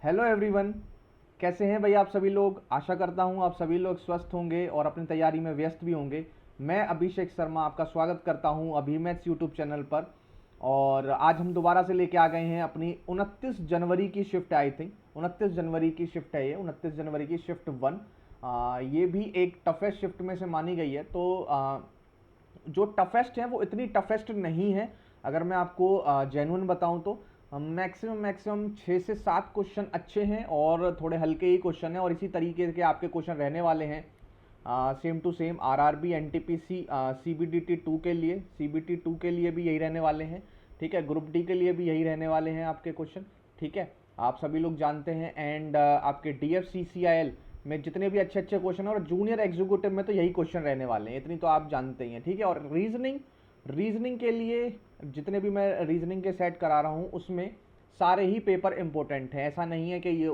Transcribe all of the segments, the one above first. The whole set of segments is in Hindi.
Hello everyone. कैसे हैं भाई आप सभी लोग। आशा करता हूं आप सभी लोग स्वस्थ होंगे और अपनी तैयारी में व्यस्त भी होंगे। मैं अभिषेक शर्मा आपका स्वागत करता हूं अभिमैथ्स यूट्यूब चैनल पर। और आज हम दोबारा से लेके आ गए हैं अपनी 29 जनवरी की शिफ्ट। आई थिंक 29 जनवरी की शिफ्ट है ये, 29 जनवरी की शिफ्ट 1। ये भी एक टफेस्ट शिफ्ट में से मानी गई है। तो जो टफेस्ट है वो इतनी टफेस्ट नहीं है। अगर मैं आपको जेन्युइन बताऊं तो मैक्सिमम मैक्सिमम 6 से 7 क्वेश्चन अच्छे हैं और थोड़े हल्के ही क्वेश्चन हैं, और इसी तरीके के आपके क्वेश्चन रहने वाले हैं। Same to same RRB NTPC CBDT 2 के लिए, सीबीटी 2 के लिए भी यही रहने वाले हैं। ठीक है, ग्रुप डी के लिए भी यही रहने वाले हैं आपके क्वेश्चन। ठीक है, आप सभी लोग जानते हैं। एंड आपके डीएफसीसीआईएल में जितने भी अच्छे अच्छे क्वेश्चन हैं, और जूनियर एग्जीक्यूटिव में तो यही क्वेश्चन रहने वाले हैं, इतनी तो आप जानते ही हैं। ठीक है, और रीजनिंग, रीजनिंग के लिए जितने भी मैं रीजनिंग के सेट करा रहा हूँ उसमें सारे ही पेपर इंपॉर्टेंट हैं। ऐसा नहीं है कि ये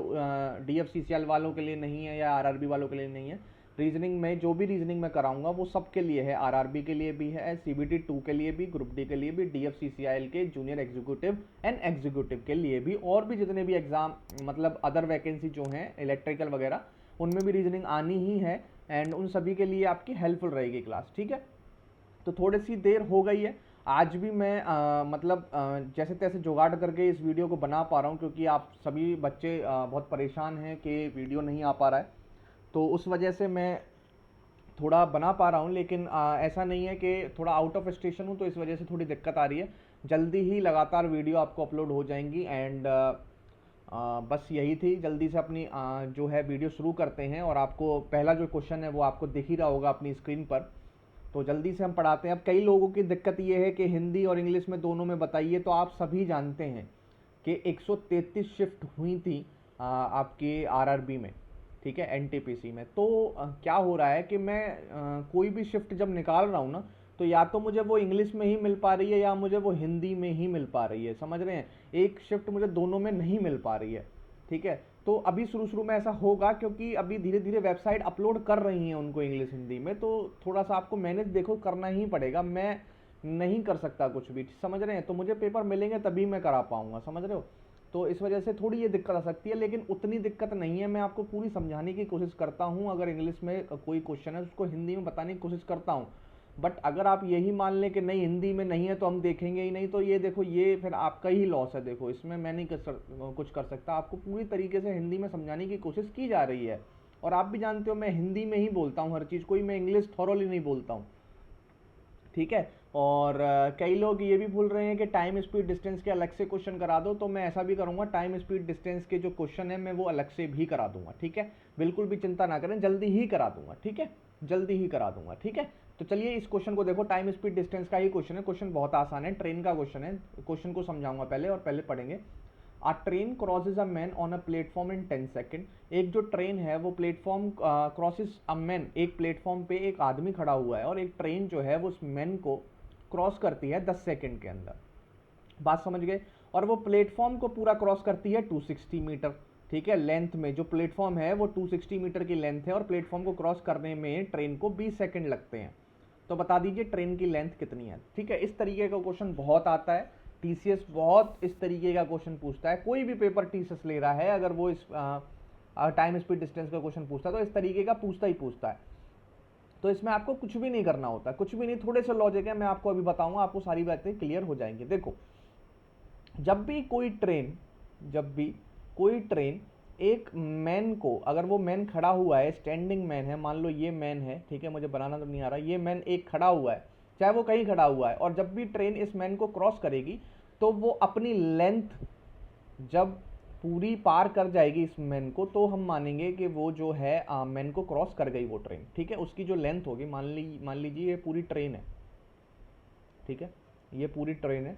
डीएफसीसीएल वालों के लिए नहीं है या आरआरबी वालों के लिए नहीं है। रीजनिंग में जो भी रीजनिंग मैं कराऊंगा वो सबके लिए है। आरआरबी के लिए भी है, सीबीटी 2 के लिए भी, ग्रुप डी के लिए भी, डीएफसीसीआईएल के जूनियर एग्जीक्यूटिव एंड एग्जीक्यूटिव के लिए भी, और भी जितने भी एग्जाम मतलब अदर वैकेंसी जो हैं इलेक्ट्रिकल वगैरह, उनमें भी रीजनिंग आनी ही है। एंड उन सभी के लिए आपकी हेल्पफुल रहेगी क्लास। ठीक है, तो थोड़ी सी देर हो गई है। आज भी मैं जैसे तैसे जुगाड़ करके इस वीडियो को बना पा रहा हूँ, क्योंकि आप सभी बच्चे बहुत परेशान हैं कि वीडियो नहीं आ पा रहा है। तो उस वजह से मैं थोड़ा बना पा रहा हूँ, लेकिन ऐसा नहीं है कि थोड़ा आउट ऑफ स्टेशन हूँ तो इस वजह से थोड़ी दिक्कत आ रही है। जल्दी ही लगातार वीडियो आपको अपलोड हो जाएंगी। एंड बस यही थी, जल्दी से अपनी जो है वीडियो शुरू करते हैं। और आपको पहला जो क्वेश्चन है वो आपको दिख ही रहा होगा अपनी स्क्रीन पर। तो जल्दी से हम पढ़ाते हैं। अब कई लोगों की दिक्कत ये है कि हिंदी और इंग्लिश में दोनों में बताइए। तो आप सभी जानते हैं कि 133 शिफ्ट हुई थी आपके आरआरबी में। ठीक है, एनटीपीसी में। तो क्या हो रहा है कि मैं कोई भी शिफ्ट जब निकाल रहा हूँ ना, तो या तो मुझे वो इंग्लिश में ही मिल पा रही है या मुझे वो हिंदी में ही मिल पा रही है। समझ रहे हैं, एक शिफ्ट मुझे दोनों में नहीं मिल पा रही है। ठीक है, तो अभी शुरू शुरू में ऐसा होगा, क्योंकि अभी धीरे धीरे वेबसाइट अपलोड कर रही हैं उनको इंग्लिश हिंदी में। तो थोड़ा सा आपको मैनेज देखो करना ही पड़ेगा। मैं नहीं कर सकता कुछ भी, समझ रहे हैं। तो मुझे पेपर मिलेंगे तभी मैं करा पाऊंगा, समझ रहे हो। तो इस वजह से थोड़ी ये दिक्कत आ सकती है, लेकिन उतनी दिक्कत नहीं है। मैं आपको पूरी समझाने की कोशिश करता हूँ। अगर इंग्लिश में कोई क्वेश्चन है उसको हिंदी में बताने की कोशिश करता हूँ। बट अगर आप यही मान लें कि नहीं हिंदी में नहीं है तो हम देखेंगे ही नहीं, तो ये देखो, ये फिर आपका ही लॉस है। देखो, इसमें मैं नहीं कुछ कर सकता। आपको पूरी तरीके से हिंदी में समझाने की कोशिश की जा रही है। और आप भी जानते हो मैं हिंदी में ही बोलता हूँ हर चीज़, कोई मैं इंग्लिश थॉरोली नहीं बोलता हूँ। ठीक है, और कई लोग ये भी भूल रहे हैं कि टाइम स्पीड डिस्टेंस के अलग से क्वेश्चन करा दो। तो मैं ऐसा भी करूंगा, टाइम स्पीड डिस्टेंस के जो क्वेश्चन है मैं वो अलग से भी करा दूंगा। ठीक है, बिल्कुल भी चिंता ना करें, जल्दी ही करा दूंगा। ठीक है, जल्दी ही करा दूंगा। ठीक है, तो चलिए इस क्वेश्चन को देखो। टाइम स्पीड डिस्टेंस का ही क्वेश्चन है। क्वेश्चन बहुत आसान है, ट्रेन का क्वेश्चन है। क्वेश्चन को समझाऊंगा पहले और पहले पढ़ेंगे। अ train crosses a man on a platform in 10 second. एक जो ट्रेन है वो प्लेटफॉर्म क्रॉसेज अ मैन, एक प्लेटफॉर्म पे एक आदमी खड़ा हुआ है और एक ट्रेन जो है वो उस मैन को क्रॉस करती है 10 सेकंड के अंदर। बात समझ गए। और वो प्लेटफॉर्म को पूरा क्रॉस करती है 260 मीटर। ठीक है, लेंथ में जो प्लेटफॉर्म है वो 260 मीटर की लेंथ है, और प्लेटफॉर्म को क्रॉस करने में ट्रेन को 20 सेकंड लगते हैं। तो बता दीजिए ट्रेन की लेंथ कितनी है। ठीक है, इस तरीके का क्वेश्चन बहुत आता है। टीसीएस बहुत इस तरीके का क्वेश्चन पूछता है। कोई भी पेपर टीसीएस ले रहा है, अगर वो इस टाइम स्पीड डिस्टेंस का क्वेश्चन पूछता है तो इस तरीके का पूछता ही पूछता है। तो इसमें आपको कुछ भी नहीं करना होता, कुछ भी नहीं, थोड़े से लॉजिक है, मैं आपको अभी बताऊंगा, आपको सारी बातें क्लियर हो जाएंगी। देखो, जब भी कोई ट्रेन, जब भी कोई ट्रेन एक मैन को, अगर वो मैन खड़ा हुआ है, स्टैंडिंग मैन है, मान लो ये मैन है। ठीक है, मुझे बनाना तो नहीं आ रहा, ये मैन एक खड़ा हुआ है, चाहे वो कहीं खड़ा हुआ है, और जब भी ट्रेन इस मैन को क्रॉस करेगी तो वो अपनी लेंथ जब पूरी पार कर जाएगी इस मैन को, तो हम मानेंगे कि वो जो है मैन को क्रॉस कर गई वो ट्रेन। ठीक है, उसकी जो लेंथ होगी, मान लीजिए ये पूरी ट्रेन है। ठीक है, ये पूरी ट्रेन है।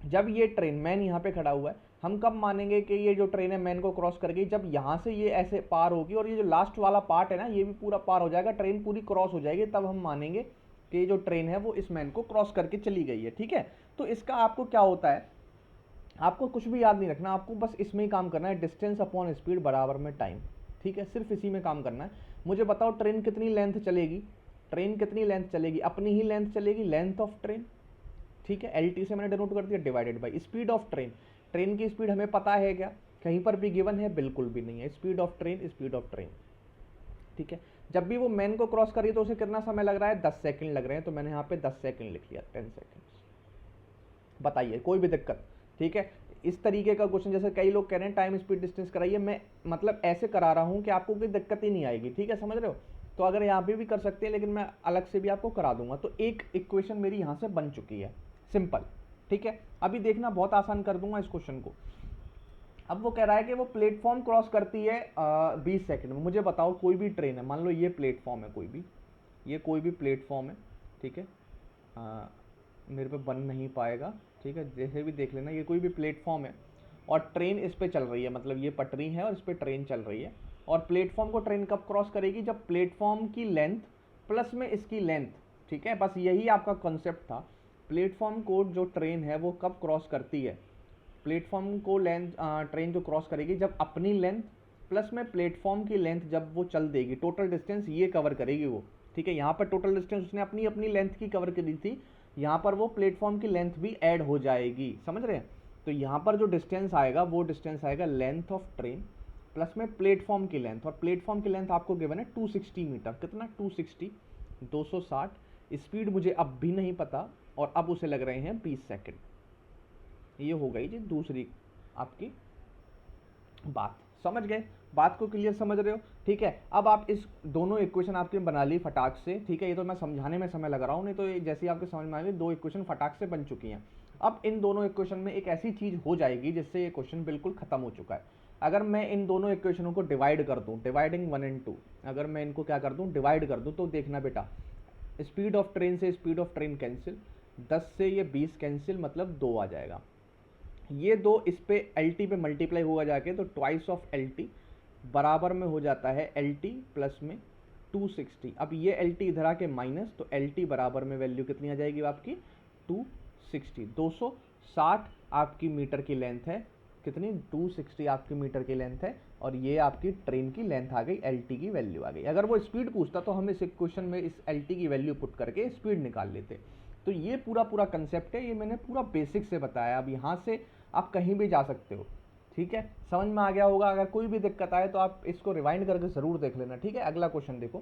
जब ये ट्रेन, मैन यहाँ पे खड़ा हुआ है, हम कब मानेंगे कि ये जो ट्रेन है मैन को क्रॉस कर गई? जब यहाँ से ये ऐसे पार होगी और ये जो लास्ट वाला पार्ट है ना, ये भी पूरा पार हो जाएगा, ट्रेन पूरी क्रॉस हो जाएगी, तब हम मानेंगे कि ये जो ट्रेन है वो इस मैन को क्रॉस करके चली गई है। ठीक है, तो इसका आपको क्या होता है, आपको कुछ भी याद नहीं रखना, आपको बस इसमें ही काम करना है, डिस्टेंस अपॉन स्पीड बराबर में टाइम। ठीक है, सिर्फ इसी में काम करना है। मुझे बताओ ट्रेन कितनी लेंथ चलेगी? ट्रेन कितनी लेंथ चलेगी? अपनी ही लेंथ चलेगी, लेंथ ऑफ ट्रेन। ठीक है, एल टी से मैंने डिनोट कर दिया, divided by speed of train. Train की स्पीड हमें पता है क्या? कहीं पर भी गिवन है? बिल्कुल भी नहीं है। Speed of train, speed of train, ठीक है। जब भी वो मैन को क्रॉस करी तो उसे कितना समय लग रहा है? 10 सेकंड लग रहे हैं, तो मैंने यहाँ पे 10 सेकंड लिख लिया, 10 सेकंड। बताइए कोई भी दिक्कत? ठीक है, इस तरीके का क्वेश्चन, जैसे कई लोग कह रहे हैं टाइम स्पीड डिस्टेंस कराइए, मैं मतलब ऐसे करा रहा हूँ कि आपको कोई दिक्कत ही नहीं आएगी, ठीक है, समझ रहे हो? तो अगर यहाँ पे भी कर सकते हैं, लेकिन मैं अलग से भी आपको करा दूंगा। तो एक इक्वेशन मेरी यहाँ से बन चुकी है, सिंपल, ठीक है। अभी देखना, बहुत आसान कर दूंगा इस क्वेश्चन को। अब वो कह रहा है कि वो प्लेटफॉर्म क्रॉस करती है 20 सेकंड में। मुझे बताओ, कोई भी ट्रेन है, मान लो ये प्लेटफॉर्म है, कोई भी, ये कोई भी प्लेटफॉर्म है, ठीक है, मेरे पे बन नहीं पाएगा, ठीक है, जैसे भी देख लेना, ये कोई भी प्लेटफॉर्म है और ट्रेन इस पे चल रही है, मतलब ये पटरी है और इस पे ट्रेन चल रही है। और प्लेटफॉर्म को ट्रेन कब क्रॉस करेगी? जब प्लेटफॉर्म की लेंथ प्लस में इसकी लेंथ, ठीक है, बस यही आपका कॉन्सेप्ट था। प्लेटफॉर्म को जो ट्रेन है वो कब क्रॉस करती है? प्लेटफॉर्म को लेंथ ट्रेन जो क्रॉस करेगी जब अपनी लेंथ प्लस में प्लेटफॉर्म की लेंथ जब वो चल देगी, टोटल डिस्टेंस ये कवर करेगी वो, ठीक है। यहाँ पर टोटल डिस्टेंस उसने अपनी अपनी लेंथ की कवर करी थी, यहाँ पर वो प्लेटफॉर्म की लेंथ भी ऐड हो जाएगी, समझ रहे हैं? तो यहाँ पर जो डिस्टेंस आएगा वो डिस्टेंस आएगा लेंथ ऑफ ट्रेन प्लस में प्लेटफॉर्म की लेंथ, और प्लेटफॉर्म की लेंथ आपको गिवन है 260 मीटर। कितना? 260, 260। स्पीड मुझे अब भी नहीं पता, और अब उसे लग रहे हैं 20 सेकंड। ये हो गई जी दूसरी आपकी बात, समझ गए? बात को क्लियर समझ रहे हो? ठीक है। अब आप इस दोनों इक्वेशन आपने बना ली फटाक से, ठीक है। ये तो मैं समझाने में समय लगा रहा हूँ, नहीं तो ये जैसे आपके समझ में आ गई, दो इक्वेशन फटाक से बन चुकी हैं। अब इन दोनों इक्वेशन में एक ऐसी चीज हो जाएगी जिससे ये क्वेश्चन बिल्कुल खत्म हो चुका है। अगर मैं इन दोनों इक्वेशनों को डिवाइड कर दूं, डिवाइडिंग 1 and 2, अगर मैं इनको क्या कर दूं, डिवाइड कर दूं, तो देखना बेटा, स्पीड ऑफ ट्रेन से स्पीड ऑफ ट्रेन कैंसिल, 10 से ये 20 कैंसिल, मतलब 2 आ जाएगा। ये दो इस पे LT पे मल्टीप्लाई होगा जाके, तो ट्वाइस ऑफ LT बराबर में हो जाता है LT प्लस में 260। अब ये LT इधर आके माइनस, तो LT बराबर में वैल्यू कितनी आ जाएगी आपकी? 260। 260 आपकी मीटर की लेंथ है, कितनी? 260 आपकी मीटर की लेंथ है, और ये आपकी ट्रेन की लेंथ आ गई, LT की वैल्यू आ गई। अगर वो स्पीड पूछता तो हम इस इक्वेशन में इस LT की वैल्यू पुट करके स्पीड निकाल लेते। तो ये पूरा पूरा कंसेप्ट है, ये मैंने पूरा बेसिक से बताया। अब यहाँ से आप कहीं भी जा सकते हो, ठीक है, समझ में आ गया होगा। अगर कोई भी दिक्कत आए तो आप इसको रिवाइंड करके जरूर देख लेना, ठीक है। अगला क्वेश्चन देखो,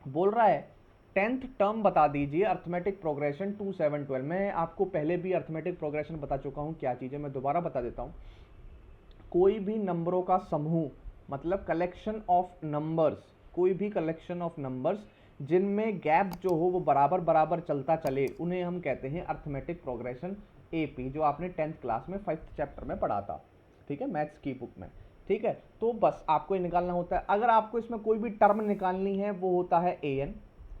बोल रहा है 10th टर्म बता दीजिए अर्थमेटिक प्रोग्रेशन 2 7 12। मैं आपको पहले भी अर्थमेटिक प्रोग्रेशन बता चुका हूँ क्या चीज़ है, मैं दोबारा बता देता हूँ। कोई भी नंबरों का समूह, मतलब कलेक्शन ऑफ नंबर्स, कोई भी कलेक्शन ऑफ नंबर्स जिनमें गैप जो हो वो बराबर बराबर चलता चले, उन्हें हम कहते हैं अर्थमेटिक प्रोग्रेशन AP, जो आपने 10th क्लास में 5th चैप्टर में पढ़ा था, ठीक है, मैथ्स की बुक में, ठीक है। तो बस आपको ये निकालना होता है। अगर आपको इसमें कोई भी टर्म निकालनी है वो होता है AN,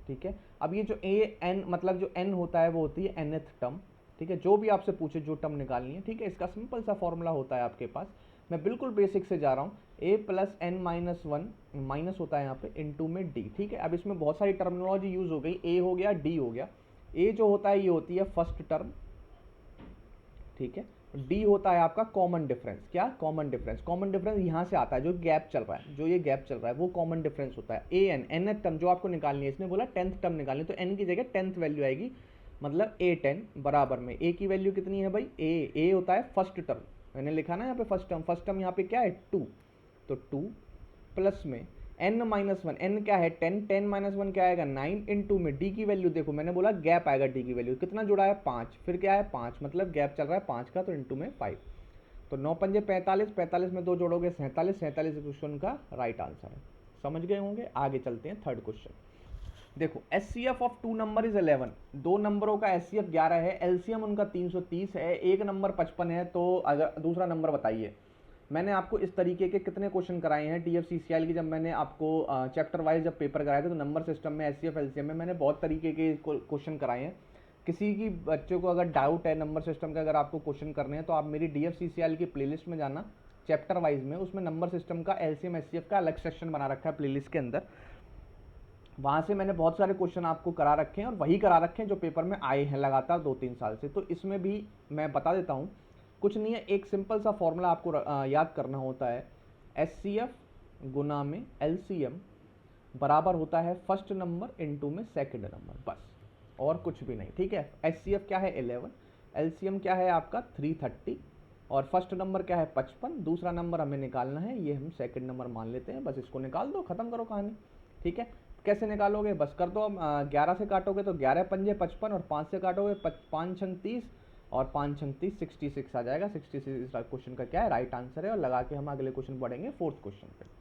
ठीक है। अब ये जो AN मतलब जो N होता है वो होती है nth टर्म, ठीक है। जो भी आपसे पूछे जो टर्म निकालनी है, ठीक है, इसका सिंपल सा फॉर्मूला होता है आपके पास। मैं बिल्कुल बेसिक से जा रहा हूँ, A plus N minus 1 minus होता है यहाँ पे इनटू में D, ठीक है। अब इसमें बहुत सारी टर्मिनोलॉजी यूज हो गई, A हो गया, D हो गया। A जो होता है ये होती है फर्स्ट टर्म, ठीक है। D होता है आपका कॉमन डिफरेंस। क्या? Common difference. कॉमन डिफरेंस यहाँ से आता है, जो गैप चल रहा है, जो ये गैप चल रहा है वो कॉमन डिफरेंस होता है। AN nth टर्म जो आपको निकालनी है, इसने बोला 10th टर्म निकालनी, तो N की जगह 10th वैल्यू आएगी, मतलब A10 बराबर में A की वैल्यू कितनी है भाई? A होता है फर्स्ट टर्म, मैंने लिखा ना यहाँ पे फर्स्ट टर्म। फर्स्ट टर्म यहाँ पे क्या है? 2, तो 2 प्लस में n माइनस 1, n क्या है? 10, 10 माइनस 1 क्या आएगा? 9 इंटू में D की वैल्यू देखो, मैंने बोला गैप आएगा, D की वैल्यू कितना जुड़ा है? 5, फिर क्या है? 5, मतलब गैप चल रहा है 5 का, तो इंटू में 5, तो 9 पंजे 45, 45 में 2 जोड़ोगे 47, 47 क्वेश्चन का राइट आंसर है। समझ गए होंगे। आगे चलते हैं थर्ड क्वेश्चन। देखो SCF ऑफ 2 नंबर इज 11, दो नंबरों का SCF 11 है, LCM उनका 330 है, एक नंबर 55 है, तो अगर दूसरा नंबर बताइए। मैंने आपको इस तरीके के कितने क्वेश्चन कराए हैं TFCCIL की, जब मैंने आपको चैप्टर वाइज जब पेपर कराए थे, तो नंबर सिस्टम में SCF LCM में मैंने बहुत तरीके के क्वेश्चन कराए हैं। किसी की बच्चों को अगर डाउट है नंबर सिस्टम का, अगर आपको क्वेश्चन करने हैं, तो आप मेरी DFCCIL की प्लेलिस्ट में जाना, चैप्टर वाइज में, उसमें नंबर सिस्टम का LCM SCF का अलग सेक्शन बना रखा है प्लेलिस्ट के अंदर। वहाँ से मैंने बहुत सारे क्वेश्चन आपको करा रखे हैं, और वही करा रखे हैं जो पेपर में आए हैं लगातार 2-3 साल से। तो इसमें भी मैं बता देता हूँ, कुछ नहीं है, एक सिंपल सा फॉर्मूला आपको याद करना होता है। SCF गुना में LCM बराबर होता है फर्स्ट नंबर इंटू में सेकंड नंबर, बस और कुछ भी नहीं, ठीक है। SCF क्या है? 11, LCM क्या है आपका? 330, और फर्स्ट नंबर क्या है 55, दूसरा नंबर हमें निकालना है, ये हम सेकंड नंबर मान लेते हैं, बस इसको निकाल दो, खत्म करो कहानी। ठीक है, कैसे निकालोगे, बस कर दो, 11 से काटोगे तो 11 पंजे 55 और 5 से काटोगे 5 छंग 30 और 5 छंग 30 66 आ जाएगा। 66 क्वेश्चन का क्या है राइट आंसर है। और लगा के हम अगले क्वेश्चन पढ़ेंगे फोर्थ क्वेश्चन पे।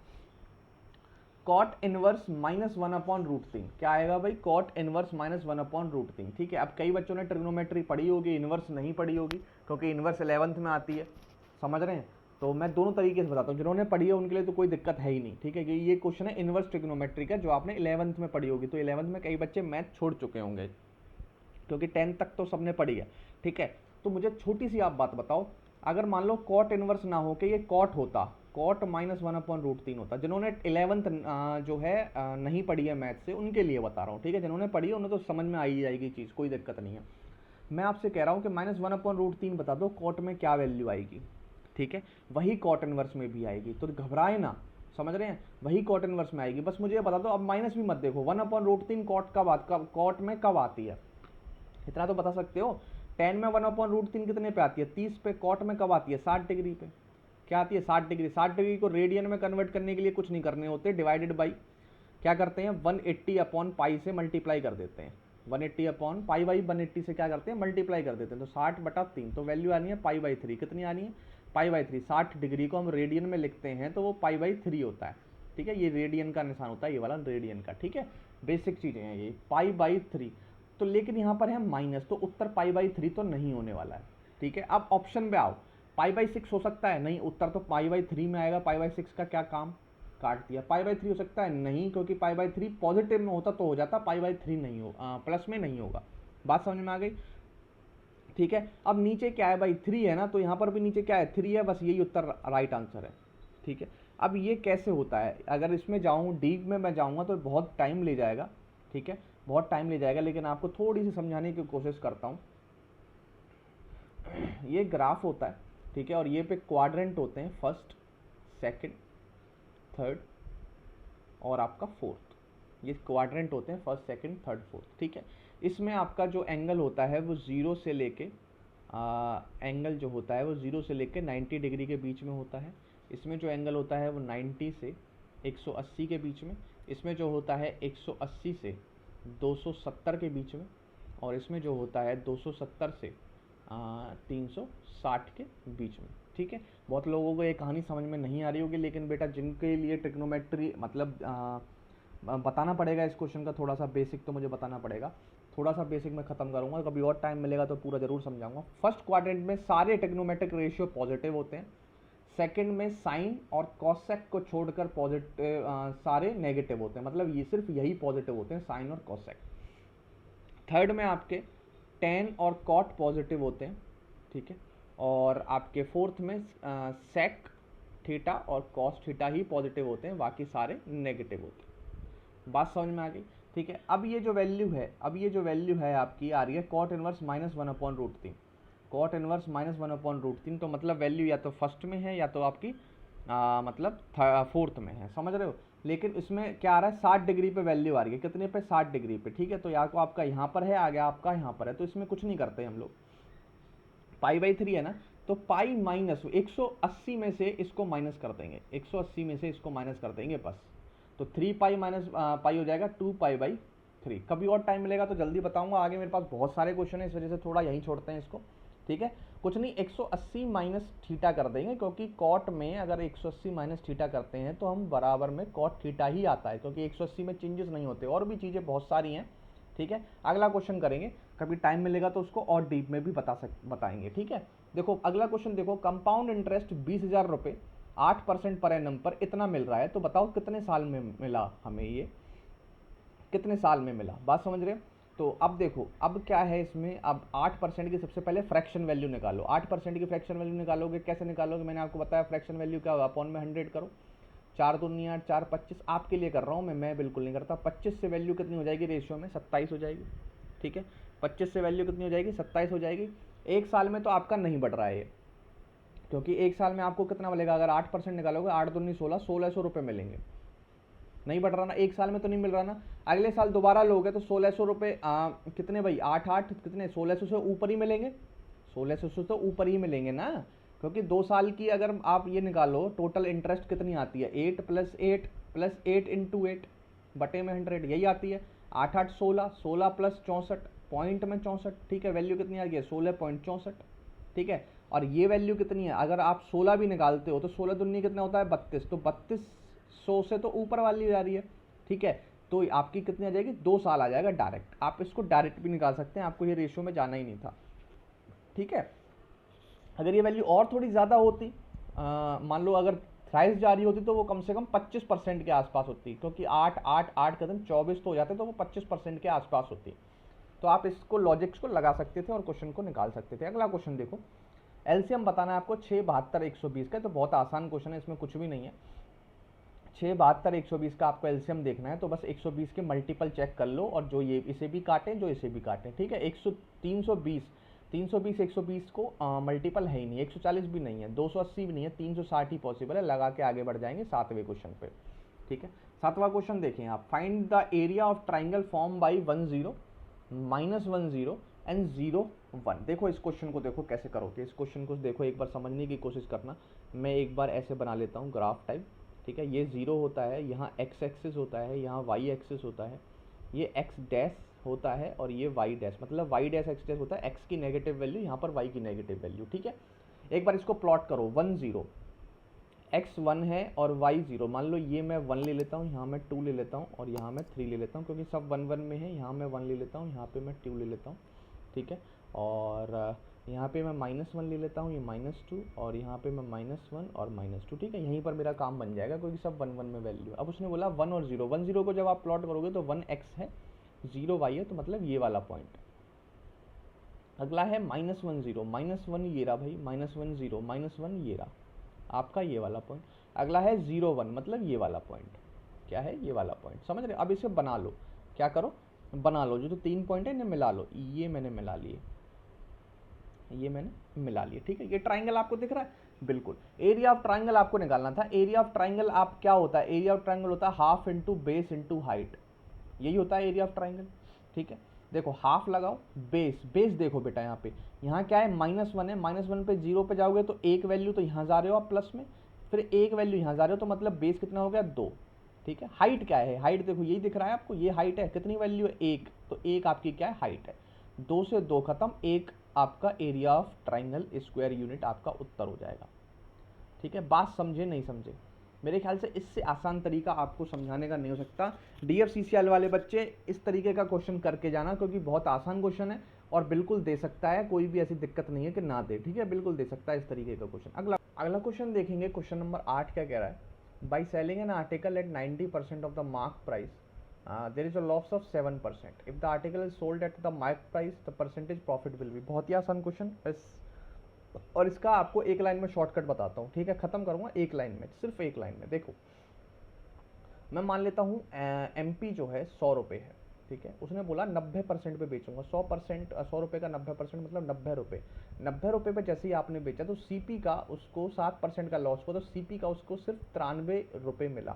कॉट इनवर्स -1/√3 क्या आएगा भाई, कॉट इनवर्स -1/√3। ठीक है, अब कई बच्चों ने ट्रिग्नोमेट्री पढ़ी होगी, इनवर्स नहीं पढ़ी होगी, क्योंकि इनवर्स 11th में आती है, समझ रहे हैं। तो मैं दोनों तरीके से बताता हूँ, जिन्होंने पढ़ी है उनके लिए तो कोई दिक्कत है ही नहीं। ठीक है, ये क्वेश्चन है इनवर्स ट्रिग्नोमेट्री का, जो आपने 11th में पढ़ी होगी। तो 11th में कई बच्चे मैथ छोड़ चुके होंगे, क्योंकि 10th तक तो सबने पढ़ी है। ठीक है, तो मुझे छोटी सी आप बात बताओ, अगर मान लो कॉट इनवर्स ना हो के ये कॉट होता, कॉट -1/√3 होता। जिन्होंने 11th जो है नहीं पढ़ी है मैथ से, उनके लिए बता रहा हूँ। ठीक है, जिन्होंने पढ़ी है उन्हें तो समझ में आ ही जाएगी चीज़, कोई दिक्कत नहीं है। मैं आपसे कह रहा हूँ कि -1/√3 बता दो कॉट में क्या वैल्यू आएगी। ठीक है, वही कॉट इनवर्स में भी आएगी, तो घबराए ना, समझ रहे हैं, वही कॉट इनवर्स में आएगी। बस मुझे ये बता दो, अब माइनस भी मत देखो, 1/√3 कॉट में कब आती है, इतना तो बता सकते हो। 10 में 1/√3 कितने पे आती है, 30 पे। कॉट में कब आती है, 60 डिग्री पे। क्या आती है, 60 डिग्री। 60 डिग्री को रेडियन में कन्वर्ट करने के लिए कुछ नहीं करने होते, डिवाइडेड बाई क्या करते हैं 180/पाई से मल्टीप्लाई कर देते हैं। 180/पाई बाई 180 से क्या करते हैं मल्टीप्लाई कर देते हैं, तो 60/3। तो वैल्यू आनी है पाई/3। कितनी आनी है, पाई/3। 60 डिग्री को हम रेडियन में लिखते हैं तो वो पाई/3 होता है। ठीक है, ये रेडियन का निशान होता है, ये वाला रेडियन का। ठीक है, बेसिक चीज़ें हैं ये, पाई/3। तो लेकिन यहाँ पर है माइनस, तो उत्तर पाई/3 तो नहीं होने वाला है। ठीक है, अब ऑप्शन पे आओ, पाई/6 हो सकता है, नहीं, उत्तर तो पाई/3 में आएगा। पाई/6 का क्या काम, काट दिया। पाई/3 हो सकता है, नहीं, क्योंकि पाई/3 पॉजिटिव में होता तो हो जाता, पाई/3 नहीं हो, प्लस में नहीं होगा। बात समझ में आ गई। ठीक है, अब नीचे क्या है भाई 3 है ना, तो यहाँ पर भी नीचे क्या है 3 है, बस यही उत्तर राइट आंसर है। ठीक है, अब ये कैसे होता है, अगर इसमें जाऊँ डीप में मैं जाऊँगा तो बहुत टाइम ले जाएगा। ठीक है, बहुत टाइम ले जाएगा, लेकिन आपको थोड़ी सी समझाने की कोशिश करता हूँ। ये ग्राफ होता है, ठीक है, और ये पे क्वाड्रेंट होते हैं, फर्स्ट, सेकंड, थर्ड और आपका फोर्थ। ये क्वाड्रेंट होते हैं, फर्स्ट, सेकंड, थर्ड, फोर्थ। ठीक है, इसमें आपका जो एंगल होता है वो जीरो से लेके एंगल जो होता है वो 0 से लेके 90 डिग्री के बीच में होता है। इसमें जो एंगल होता है वो 90 से 180 के बीच में। इसमें जो होता है 180 से 270 के बीच में। और इसमें जो होता है 270 से 360 के बीच में। ठीक है, बहुत लोगों को ये कहानी समझ में नहीं आ रही होगी, लेकिन बेटा जिनके लिए ट्रिग्नोमेट्री मतलब बताना पड़ेगा, इस क्वेश्चन का थोड़ा सा बेसिक तो मुझे बताना पड़ेगा। थोड़ा सा बेसिक मैं खत्म करूंगा, कभी और टाइम मिलेगा तो पूरा जरूर समझाऊंगा। फर्स्ट क्वाड्रेंट में सारे ट्रिग्नोमेट्रिक रेशियो पॉजिटिव होते हैं। सेकंड में साइन और कॉसेक को छोड़कर पॉजिटिव सारे नेगेटिव होते हैं, मतलब ये सिर्फ यही पॉजिटिव होते हैं, साइन और कॉसेक। थर्ड में आपके टेन और कॉट पॉजिटिव होते हैं। ठीक है, और आपके फोर्थ में सेक थीटा और कॉस थीटा ही पॉजिटिव होते हैं, बाकी सारे नेगेटिव होते हैं। बात समझ में आ गई। ठीक है, अब ये जो वैल्यू है आपकी आ रही है कॉट इनवर्स -1/√3। कॉट इनवर्स -1/√3, तो मतलब वैल्यू या तो फर्स्ट में है या तो आपकी मतलब फोर्थ में है, समझ रहे हो। लेकिन इसमें क्या आ रहा है 60 डिग्री पे वैल्यू आ रही है, कितने पे 60 डिग्री पे। ठीक है, तो या तो आपका यहाँ पर है, आगे आपका यहाँ पर है, तो इसमें कुछ नहीं करते हम लोग। पाई/3 है ना, तो पाई माइनस 180 में से इसको माइनस कर देंगे, 180 में से इसको माइनस कर देंगे बस। तो 3 पाई माइनस पाई हो जाएगा 2 पाई/3। कभी और टाइम मिलेगा तो जल्दी बताऊंगा, आगे मेरे पास बहुत सारे क्वेश्चन है, इस वजह से थोड़ा यहीं छोड़ते हैं इसको। ठीक है, कुछ नहीं, 180 माइनस थीटा कर देंगे, क्योंकि कॉट में अगर 180 माइनस थीटा करते हैं तो हम बराबर में कॉट थीटा ही आता है, क्योंकि 180 में चेंजेस नहीं होते, और भी चीज़ें बहुत सारी हैं। ठीक है, अगला क्वेश्चन करेंगे, कभी टाइम मिलेगा तो उसको और डीप में भी बताएंगे। ठीक है, देखो अगला क्वेश्चन देखो, कंपाउंड इंटरेस्ट 20,000 रुपये 8% पर एनम पर इतना मिल रहा है, तो बताओ कितने साल में मिला हमें, ये कितने साल में मिला, बात समझ रहे हो। तो अब देखो, अब क्या है इसमें, अब 8% की सबसे पहले फ्रैक्शन वैल्यू निकालो। 8% की फ्रैक्शन वैल्यू निकालोगे, कैसे निकालोगे, मैंने आपको बताया फ्रैक्शन वैल्यू क्या होगा, अपॉन में 100 करो, 4 दूनी 8, 4 25, आपके लिए कर रहा हूँ मैं बिल्कुल नहीं करता। 25 से वैल्यू कितनी हो जाएगी रेशियो में, 27 हो जाएगी। ठीक है, 25 से वैल्यू कितनी हो जाएगी, 27 हो जाएगी। एक साल में तो आपका नहीं बढ़ रहा है ये, क्योंकि एक साल में आपको कितना मिलेगा, अगर 8% निकालोगे, 8 दूनी 16, 1600 रुपये मिलेंगे। नहीं बढ़ रहा ना, एक साल में तो नहीं मिल रहा ना। अगले साल दोबारा लोगे तो 1600 रुपये कितने भाई, 8 8 कितने, 1600 से ऊपर ही मिलेंगे, 1600 से तो ऊपर ही मिलेंगे ना। क्योंकि 2 साल की अगर आप ये निकालो टोटल इंटरेस्ट कितनी आती है, 8 + 8 बटे में 100, यही आती है। 8 8 16, 16 + 64 पॉइंट में 64, ठीक है। वैल्यू कितनी आ गई है, 16.64, ठीक है। और ये वैल्यू कितनी है, अगर आप 16 भी निकालते हो तो 16 दूनी कितना होता है, 32, तो 3200 से तो ऊपर वाली आ रही है, ठीक है। तो आपकी कितनी आ जाएगी, 2 साल आ जाएगा डायरेक्ट। आप इसको डायरेक्ट भी निकाल सकते हैं, आपको ये रेशियो में जाना ही नहीं था, ठीक है। अगर ये वैल्यू और थोड़ी ज़्यादा होती, मान लो अगर थ्राइस जारी होती, तो वो कम से कम 25% के आसपास होती, क्योंकि 8 8 8 कदम 24 तो हो जाते, तो वो 25% के आसपास होती। तो आप इसको लॉजिक्स को लगा सकते थे और क्वेश्चन को निकाल सकते थे। अगला क्वेश्चन देखो, एलसीएम बताना है आपको 6 72 120 का। तो बहुत आसान क्वेश्चन है, इसमें कुछ भी नहीं है। 6 72 120 का आपको एलसीएम देखना है, तो बस 120 के मल्टीपल चेक कर लो, और जो ये इसे भी काटें, जो इसे भी काटें, ठीक है। 320 120 को मल्टीपल है ही नहीं, 140 भी नहीं है, 280 भी नहीं है, 360 ही पॉसिबल है। लगा के आगे बढ़ जाएंगे 7वें क्वेश्चन पे, ठीक है। 7वां क्वेश्चन देखें आप, find the area of triangle form by 10 -10 and 0 1। देखो इस क्वेश्चन को, देखो कैसे करोगे इस क्वेश्चन को, देखो एक बार समझने की कोशिश करना। मैं एक बार ऐसे बना लेता हूँ ग्राफ टाइप, ठीक है। ये 0 होता है, यहाँ x एक्सिस होता है, यहाँ y एक्सिस होता है, ये x डैश होता है, और ये y डैश, मतलब y डैश x डैश होता है, x की नेगेटिव वैल्यू, यहाँ पर y की नेगेटिव वैल्यू, ठीक है। एक बार इसको प्लॉट करो, 1 0, x 1 है और y 0। मान लो ये मैं 1 ले लेता हूँ, यहाँ मैं 2 ले लेता हूँ, और यहाँ मैं 3 ले लेता हूँ, क्योंकि सब 1 1 में है। यहाँ मैं 1 ले लेता हूँ, यहाँ पे मैं 2 ले लेता हूँ, ठीक है। और यहाँ पे मैं -1 ले लेता हूँ, ये -2, और यहाँ पे मैं -1 और -2, ठीक है। यहीं पर मेरा काम बन जाएगा, क्योंकि सब 1 1 में वैल्यू। अब उसने बोला 1 और 0, 1 0 को जब आप प्लॉट करोगे तो 1 x है, 0 y है, तो मतलब ये वाला पॉइंट। अगला है -1 0, -1 ये रहा भाई, -1 0, -1 ये रहा आपका ये वाला पॉइंट। अगला है 0 1, मतलब ये वाला पॉइंट। क्या है, ये वाला पॉइंट, समझ रहे। अब इसे बना लो, क्या करो, बना लो। जो 3 पॉइंट है इन्हें मिला लो, ये मैंने मिला लिए, ये मैंने मिला लिए, ठीक है। ये ट्राइंगल आपको दिख रहा है, बिल्कुल। एरिया ऑफ ट्राइंगल आपको निकालना था। एरिया ऑफ ट्राइंगल आप क्या होता है, एरिया ऑफ ट्राइंगल होता है half into base into height, यही होता है एरिया ऑफ ट्राइंगल, ठीक है। देखो हाफ लगाओ, बेस, बेस देखो बेटा, यहाँ पे, यहाँ क्या है, -1 है, -1 पे 0 पे जाओगे तो एक वैल्यू, तो यहाँ जा रहे हो आप प्लस में, फिर एक वैल्यू यहाँ जा रहे हो, तो मतलब बेस कितना हो गया, 2, ठीक है। हाइट क्या है, हाइट देखो यही दिख रहा है आपको, ये हाइट है, कितनी वैल्यू है, 1, तो 1 आपकी क्या है, हाइट है। 2 से 2 खत्म, 1 आपका area of triangle square unit आपका उत्तर हो जाएगा, ठीक है। बात समझे नहीं समझे, मेरे ख्याल से इससे आसान तरीका आपको समझाने का नहीं हो सकता। DFCCL वाले बच्चे इस तरीके का क्वेश्चन करके जाना, क्योंकि बहुत आसान क्वेश्चन है और बिल्कुल दे सकता है, कोई भी ऐसी दिक्कत नहीं है कि ना दे, ठीक है, बिल्कुल दे सकता है इस तरीके का क्वेश्चन। अगला क्वेश्चन देखेंगे, क्वेश्चन नंबर 8 क्या कह रहा है, by selling an article at 90% of the mark price there is a loss of 7%। If the article is sold at the mark price the percentage profit will be. बहुत ही आसान क्वेश्चन, और इसका आपको एक लाइन में शॉर्टकट बताता हूँ, ठीक है। खत्म करूंगा एक लाइन में, सिर्फ एक लाइन में। देखो मैं मान लेता हूँ MP जो है 100 रुपये है, ठीक है। उसने बोला 90% पे बेचूंगा, 100%, 100 रुपये का 90% मतलब 90 रुपये। 90 रुपये पे जैसे ही आपने बेचा, तो CP का उसको 7% का लॉस हुआ, तो CP का उसको सिर्फ 93 रुपये मिला,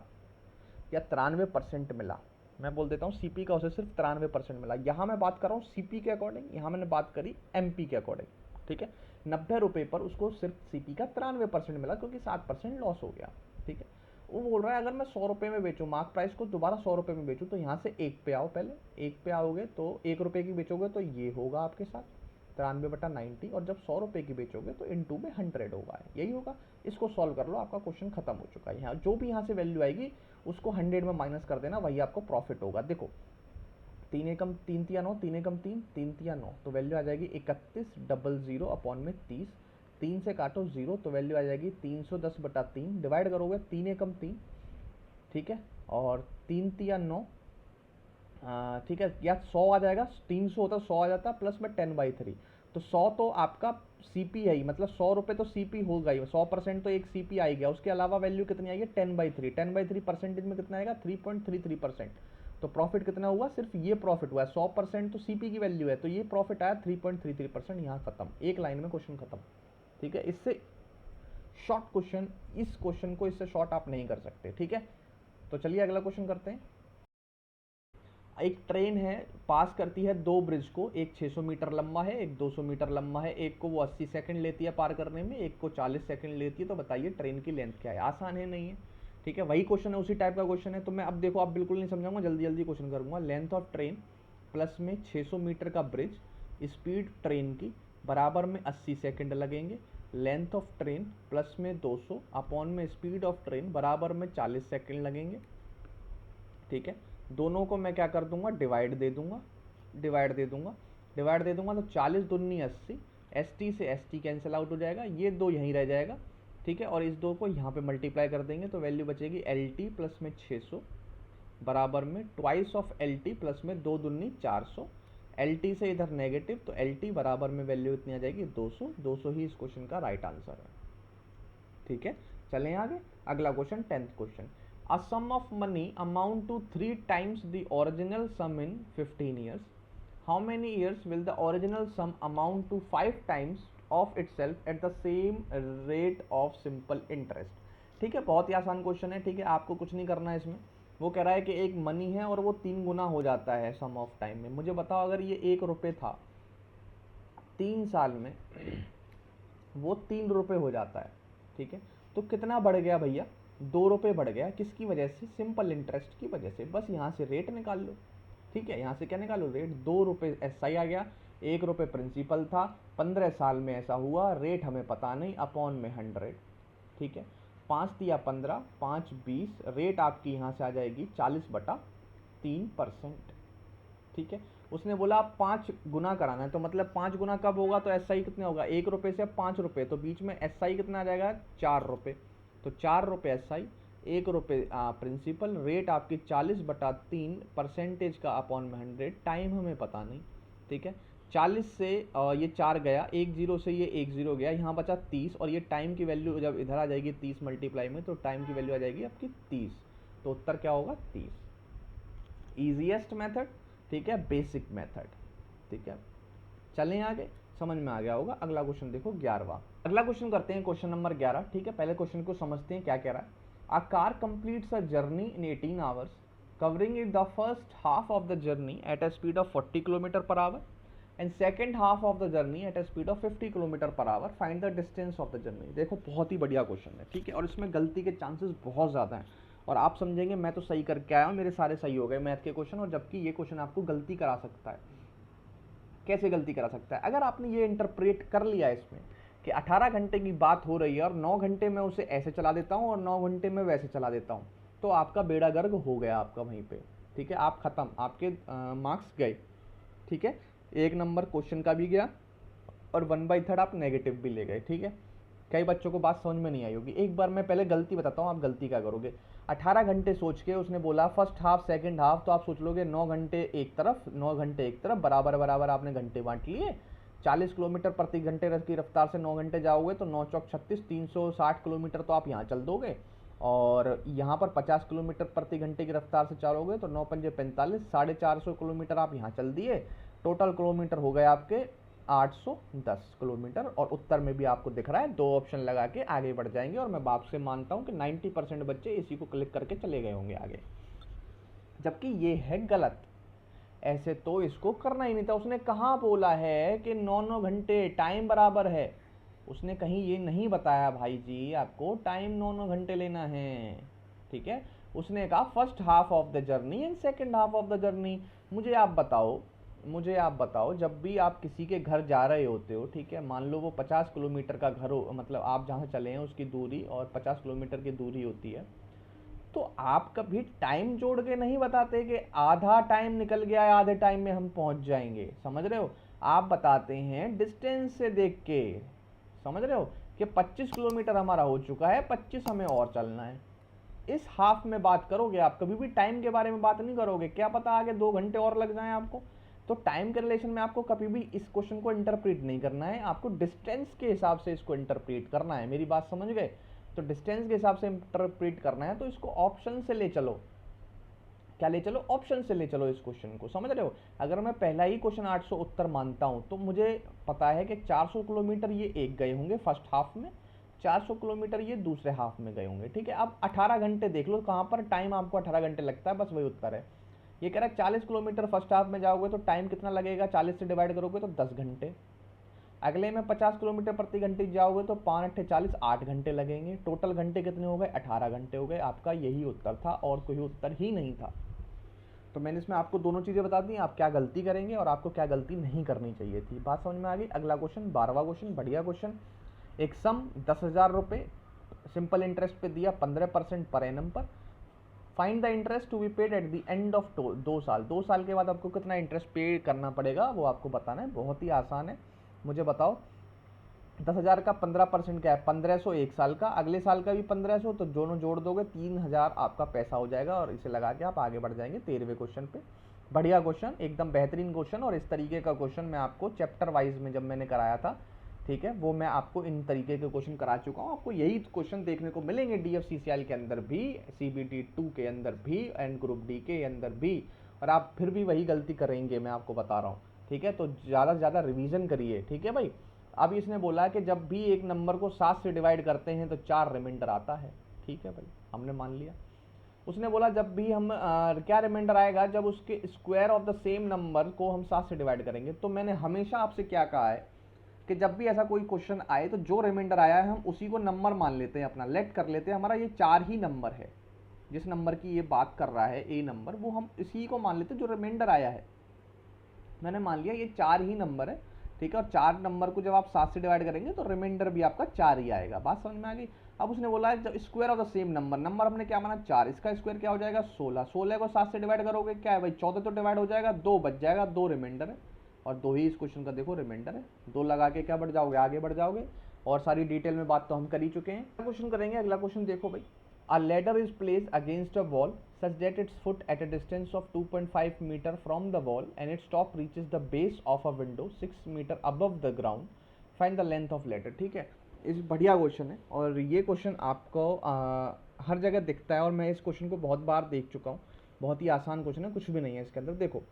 या 93% मिला। मैं बोल देता हूँ CP का उसे सिर्फ 93% मिला। यहाँ मैं बात कर रहा हूँ CP के अकॉर्डिंग, यहाँ मैंने बात करी MP के अकॉर्डिंग, ठीक है। 90 रुपये पर उसको सिर्फ CP का 93% मिला, क्योंकि 7% लॉस हो गया, ठीक है। वो बोल रहा है अगर मैं 100 रुपये में बेचूँ, मार्क प्राइस को दोबारा 100 रुपये में बेचूँ, तो यहाँ से 1 पे आओ, पहले 1 पे आओगे तो 1 रुपये की बेचोगे तो ये होगा आपके साथ 93/90, और जब 100 रुपये की बेचोगे तो इनटू में 100 होगा, यही होगा। इसको सॉल्व कर लो, आपका क्वेश्चन खत्म हो चुका है। यहाँ जो भी यहाँ से वैल्यू आएगी उसको 100 में माइनस कर देना, वही आपको प्रॉफिट होगा। देखो 3 एकम 3 तिया 9, 3 एकम 3, 3 तिया 9, तो वैल्यू आ जाएगी 3100 अपॉन में 30, 3 से काटो 0, तो वैल्यू आ जाएगी 310/3, डिवाइड करोगे 3 एकम 3, ठीक है, और 3 तिया 9, ठीक है, या 100 आ जाएगा, 300 होता 100 आ जाता, प्लस में 10/3, तो 100 तो आपका CP है ही, मतलब 100 रुपये तो CP होगा ही, 100% तो एक CP आ गया। उसके अलावा वैल्यू कितनी आएगी, 10/3, 10/3 परसेंटेज में कितना आएगा, 3.33%। तो प्रॉफिट कितना हुआ, सिर्फ ये प्रॉफिट हुआ है, 100% तो CP की वैल्यू है, तो ये प्रॉफिट आया 3.33%। यहाँ खत्म, एक लाइन में क्वेश्चन खत्म, ठीक है। इससे शॉर्ट क्वेश्चन, इस क्वेश्चन को इससे शॉर्ट आप नहीं कर सकते, ठीक है। तो चलिए अगला क्वेश्चन करते हैं। एक ट्रेन है, पास करती है दो ब्रिज को, एक 600 मीटर लंबा है, एक 200 मीटर लंबा है, एक को वो 80 सेकंड लेती है पार करने में, एक को 40 सेकंड लेती है, तो बताइए ट्रेन की लेंथ क्या है। आसान है, नहीं है? ठीक है, वही क्वेश्चन है, उसी टाइप का क्वेश्चन है। तो मैं अब देखो, आप बिल्कुल नहीं समझाऊंगा, जल्दी जल्दी क्वेश्चन करूंगा। लेंथ ऑफ ट्रेन प्लस में 600 मीटर का ब्रिज, स्पीड ट्रेन की बराबर में 80 सेकंड लगेंगे। लेंथ ऑफ ट्रेन प्लस में 200 अपॉन में स्पीड ऑफ ट्रेन बराबर में 40 सेकंड लगेंगे। ठीक है, दोनों को मैं क्या कर दूंगा, डिवाइड दे दूंगा, डिवाइड दे दूंगा, डिवाइड दे दूंगा। तो 40 दूनी 80, एस टी से एस टी कैंसिल आउट हो जाएगा, ये दो यहीं रह जाएगा। ठीक है, और इस दो को यहाँ पे मल्टीप्लाई कर देंगे तो वैल्यू बचेगी एल टी प्लस में 600 बराबर में twice of L T plus में 2 दूनी 400। एल टी से इधर नेगेटिव, तो एल टी बराबर में वैल्यू इतनी आ जाएगी 200। 200 ही इस क्वेश्चन का राइट आंसर है। ठीक है, चलें आगे। अगला question, 10th question. A sum of money amount to 3 times the original sum in 15 years. How many years will the original sum amount to 5 times of itself at the same rate of simple interest? ठीक है, बहुत ही आसान क्वेश्चन है। ठीक है, आपको कुछ नहीं करना है इसमें। वो कह रहा है कि एक मनी है और वो 3 गुना हो जाता है सम ऑफ टाइम में। मुझे बताओ, अगर ये 1 रुपये था, 3 साल में वो 3 रुपये हो जाता है। ठीक है, तो कितना बढ़ गया भैया? 2 रुपये बढ़ गया। किसकी वजह से? सिंपल इंटरेस्ट की वजह से। बस यहाँ से रेट निकाल लो। ठीक है, यहाँ से क्या निकालो? रेट। 2 रुपये एसआई आ गया, 1 रुपये प्रिंसिपल था, 15 साल में ऐसा हुआ, रेट हमें पता नहीं, अपॉन में 100। ठीक है, 5 दिया 15, 5 20, रेट आपकी यहाँ से आ जाएगी 40/3%। ठीक है, उसने बोला आप 5 गुना कराना है, तो मतलब 5 गुना कब होगा? तो एसआई कितने होगा? 1 रुपये से 5 रुपये, तो बीच में एसआई कितना आ जाएगा? 4 रुपये। तो 4 रुपये एसआई, 1 रुपये प्रिंसिपल, रेट आपकी 40/3 परसेंटेज का अपॉन में 100, टाइम हमें पता नहीं। ठीक है, 40 से ये 4 गया, 1 0 से ये 1 0 गया, यहाँ बचा 30, और ये टाइम की वैल्यू जब इधर आ जाएगी 30 मल्टीप्लाई में, तो टाइम की वैल्यू आ जाएगी आपकी 30। तो उत्तर क्या होगा? 30। Easiest method. ठीक है, बेसिक मेथड। ठीक है, चलें आगे, समझ में आ गया होगा। अगला क्वेश्चन देखो, 11वां। अगला क्वेश्चन करते हैं, क्वेश्चन नंबर 11। ठीक है, पहले क्वेश्चन को समझते हैं क्या कह रहा है। A car completes a journey in 18 hours covering it the first half of the journey at a speed of 40 kilometre per hour and second half of the journey at a speed of 50 kilometre per hour, find the distance of the journey. देखो, बहुत ही बढ़िया क्वेश्चन है। ठीक है, और इसमें गलती के चांसेस बहुत ज़्यादा हैं, और आप समझेंगे मैं तो सही करके आया हूँ, मेरे सारे सही हो गए मैथ के क्वेश्चन, और जबकि ये क्वेश्चन आपको गलती करा सकता है। कैसे गलती करा सकता है? अगर आपने ये इंटरप्रेट कर लिया इसमें कि 18 घंटे की बात हो रही है और 9 घंटे में उसे ऐसे चला देता हूँ और 9 घंटे में वैसे चला देता हूँ, तो आपका बेड़ा गर्क हो गया आपका वहीं पे। ठीक है, आप खत्म, आपके मार्क्स गए। ठीक है, 1 नंबर क्वेश्चन का भी गया और 1/3 आप नेगेटिव भी ले गए। ठीक है, कई बच्चों को बात समझ में नहीं आई होगी। एक बार मैं पहले गलती बताता हूँ, आप गलती क्या करोगे। 18 घंटे सोच के उसने बोला फर्स्ट हाफ सेकंड हाफ, तो आप सोच लोगे 9 घंटे एक तरफ, 9 घंटे एक तरफ, बराबर बराबर आपने घंटे बांट लिए। 40 किलोमीटर प्रति घंटे की रफ्तार से 9 घंटे जाओगे तो 9 चौक 36, 360 किलोमीटर तो आप यहाँ चल दोगे, और यहाँ पर 50 किलोमीटर प्रति घंटे की रफ्तार से चलोगे तो 9 पंजे 45, 450 किलोमीटर आप यहाँ चल दिए। टोटल किलोमीटर हो गए आपके 810 किलोमीटर, और उत्तर में भी आपको दिख रहा है, 2 ऑप्शन लगा के आगे बढ़ जाएंगे। और मैं बाप से मानता हूं कि 90% बच्चे इसी को क्लिक करके चले गए होंगे आगे, जबकि ये है गलत। ऐसे तो इसको करना ही नहीं था। उसने कहाँ बोला है कि 9 घंटे टाइम बराबर है? उसने कहीं ये नहीं बताया भाई जी आपको टाइम 9 घंटे लेना है। ठीक है, उसने कहा first half of the journey and second half of the journey. मुझे आप बताओ, जब भी आप किसी के घर जा रहे होते हो, ठीक है, मान लो वो 50 किलोमीटर का घर हो, मतलब आप जहाँ चले हैं उसकी दूरी और 50 किलोमीटर की दूरी होती है, तो आप कभी टाइम जोड़ के नहीं बताते कि आधा टाइम निकल गया है, आधे टाइम में हम पहुंच जाएंगे। समझ रहे हो? आप बताते हैं डिस्टेंस से देख के। समझ रहे हो कि 25 किलोमीटर हमारा हो चुका है, 25 हमें और चलना है। इस हाफ में बात करोगे आप, कभी भी टाइम के बारे में बात नहीं करोगे। क्या पता आगे 2 घंटे और लग जाए आपको। तो टाइम के रिलेशन में आपको कभी भी इस क्वेश्चन को इंटरप्रेट नहीं करना है, आपको डिस्टेंस के हिसाब से इसको इंटरप्रेट करना है। मेरी बात समझ गए? तो डिस्टेंस के हिसाब से इंटरप्रेट करना है, तो इसको ऑप्शन से ले चलो। क्या ले चलो? ऑप्शन से ले चलो इस क्वेश्चन को। समझ रहे हो? अगर मैं पहला ही क्वेश्चन 800 उत्तर मानता हूं, तो मुझे पता है कि 400 किलोमीटर ये एक गए होंगे फर्स्ट हाफ में, 400 किलोमीटर ये दूसरे हाफ में गए होंगे। ठीक है, अब 18 घंटे देख लो, कहां पर टाइम आपको 18 घंटे लगता है, बस वही उत्तर है। ये कह रहा है 40 किलोमीटर फर्स्ट हाफ में जाओगे तो टाइम कितना लगेगा, 40 से डिवाइड करोगे तो 10 घंटे। अगले में 50 किलोमीटर प्रति घंटे जाओगे तो 5 अट्ठे 40, 8 घंटे लगेंगे। टोटल घंटे कितने हो गए, 18 घंटे हो गए। आपका यही उत्तर था और कोई उत्तर ही नहीं था। तो मैंने इसमें आपको दोनों चीज़ें बता दी, आप क्या गलती करेंगे और आपको क्या गलती नहीं करनी चाहिए थी। बात समझ में आ गई। अगला क्वेश्चन, 12वां क्वेश्चन, बढ़िया क्वेश्चन। एक सम 10,000 रुपये सिंपल इंटरेस्ट पे दिया 15% पर एनम पर। Find the interest to be paid at the end of 2 साल। 2 साल के बाद आपको कितना इंटरेस्ट पे करना पड़ेगा वो आपको बताना है। बहुत ही आसान है। मुझे बताओ 10,000 का 15% क्या है, 1500 एक साल का, अगले साल का भी 1500, तो दोनों जोड़ दोगे 3,000 आपका पैसा हो जाएगा और इसे लगा के आप आगे बढ़ जाएंगे 13वें क्वेश्चन पे। बढ़िया क्वेश्चन, एकदम बेहतरीन क्वेश्चन। और इस तरीके का क्वेश्चन मैं आपको चैप्टर वाइज में जब मैंने कराया था, ठीक है, वो मैं आपको इन तरीके के क्वेश्चन करा चुका हूँ। आपको यही क्वेश्चन देखने को मिलेंगे DFCCIL के अंदर भी, CBT 2 के अंदर भी एंड ग्रुप D के अंदर भी, और आप फिर भी वही गलती करेंगे, मैं आपको बता रहा हूँ। ठीक है, तो ज़्यादा से ज़्यादा रिवीजन करिए। ठीक है भाई। अब इसने बोला कि जब भी एक नंबर को 7 से डिवाइड करते हैं तो 4 रिमाइंडर आता है। ठीक है भाई, हमने मान लिया। उसने बोला जब भी हम क्या रिमाइंडर आएगा, जब उसके square of the same number को हम 7 से डिवाइड करेंगे। तो मैंने हमेशा आपसे क्या कहा है कि जब भी ऐसा कोई क्वेश्चन आए तो जो रिमाइंडर आया है हम उसी को नंबर मान लेते हैं, अपना लेट कर लेते हैं। हमारा ये 4 ही नंबर है, जिस नंबर की ये बात कर रहा है ए नंबर, वो हम इसी को मान लेते हैं जो रिमाइंडर आया है। मैंने मान लिया ये 4 ही नंबर है। ठीक है, और 4 नंबर को जब आप 7 से डिवाइड करेंगे तो रिमाइंडर भी आपका 4 ही आएगा। बात समझ में आ गई। अब उसने बोला है जब square of the same number, number हमने क्या माना 4, इसका स्क्वायर क्या हो जाएगा 16। 16 को 7 से डिवाइड करोगे क्या है भाई 14, तो डिवाइड हो जाएगा, 2 बच जाएगा, 2 रिमाइंडर है और 2 ही इस क्वेश्चन का देखो रिमाइंडर है। 2 लगा के क्या बढ़ जाओगे, आगे बढ़ जाओगे। और सारी डिटेल में बात तो हम कर ही चुके हैं। क्वेश्चन करेंगे। अगला क्वेश्चन देखो भाई, a ladder is placed against a wall such that its foot at a distance of 2.5 meter from the wall and its top reaches the base of a window 6 meter above the ground. Find the length of ladder। ठीक है, इस बढ़िया क्वेश्चन है और ये क्वेश्चन आपको हर जगह दिखता है और मैं इस क्वेश्चन को बहुत बार देख चुका हूँ। बहुत ही आसान क्वेश्चन है, कुछ भी नहीं है इसके अंदर। देखो,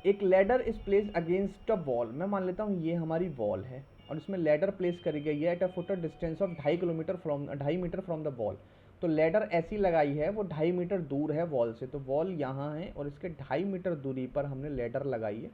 एक ladder is place against a wall. मैं मान लेता हूँ ये हमारी वॉल है और इसमें लैडर प्लेस करी गई है at a foot distance of 2.5 metre from the wall. तो लैडर ऐसी लगाई है, वो 2.5 मीटर दूर है वॉल से। तो वॉल यहाँ है और इसके 2.5 मीटर दूरी पर हमने लैडर लगाई है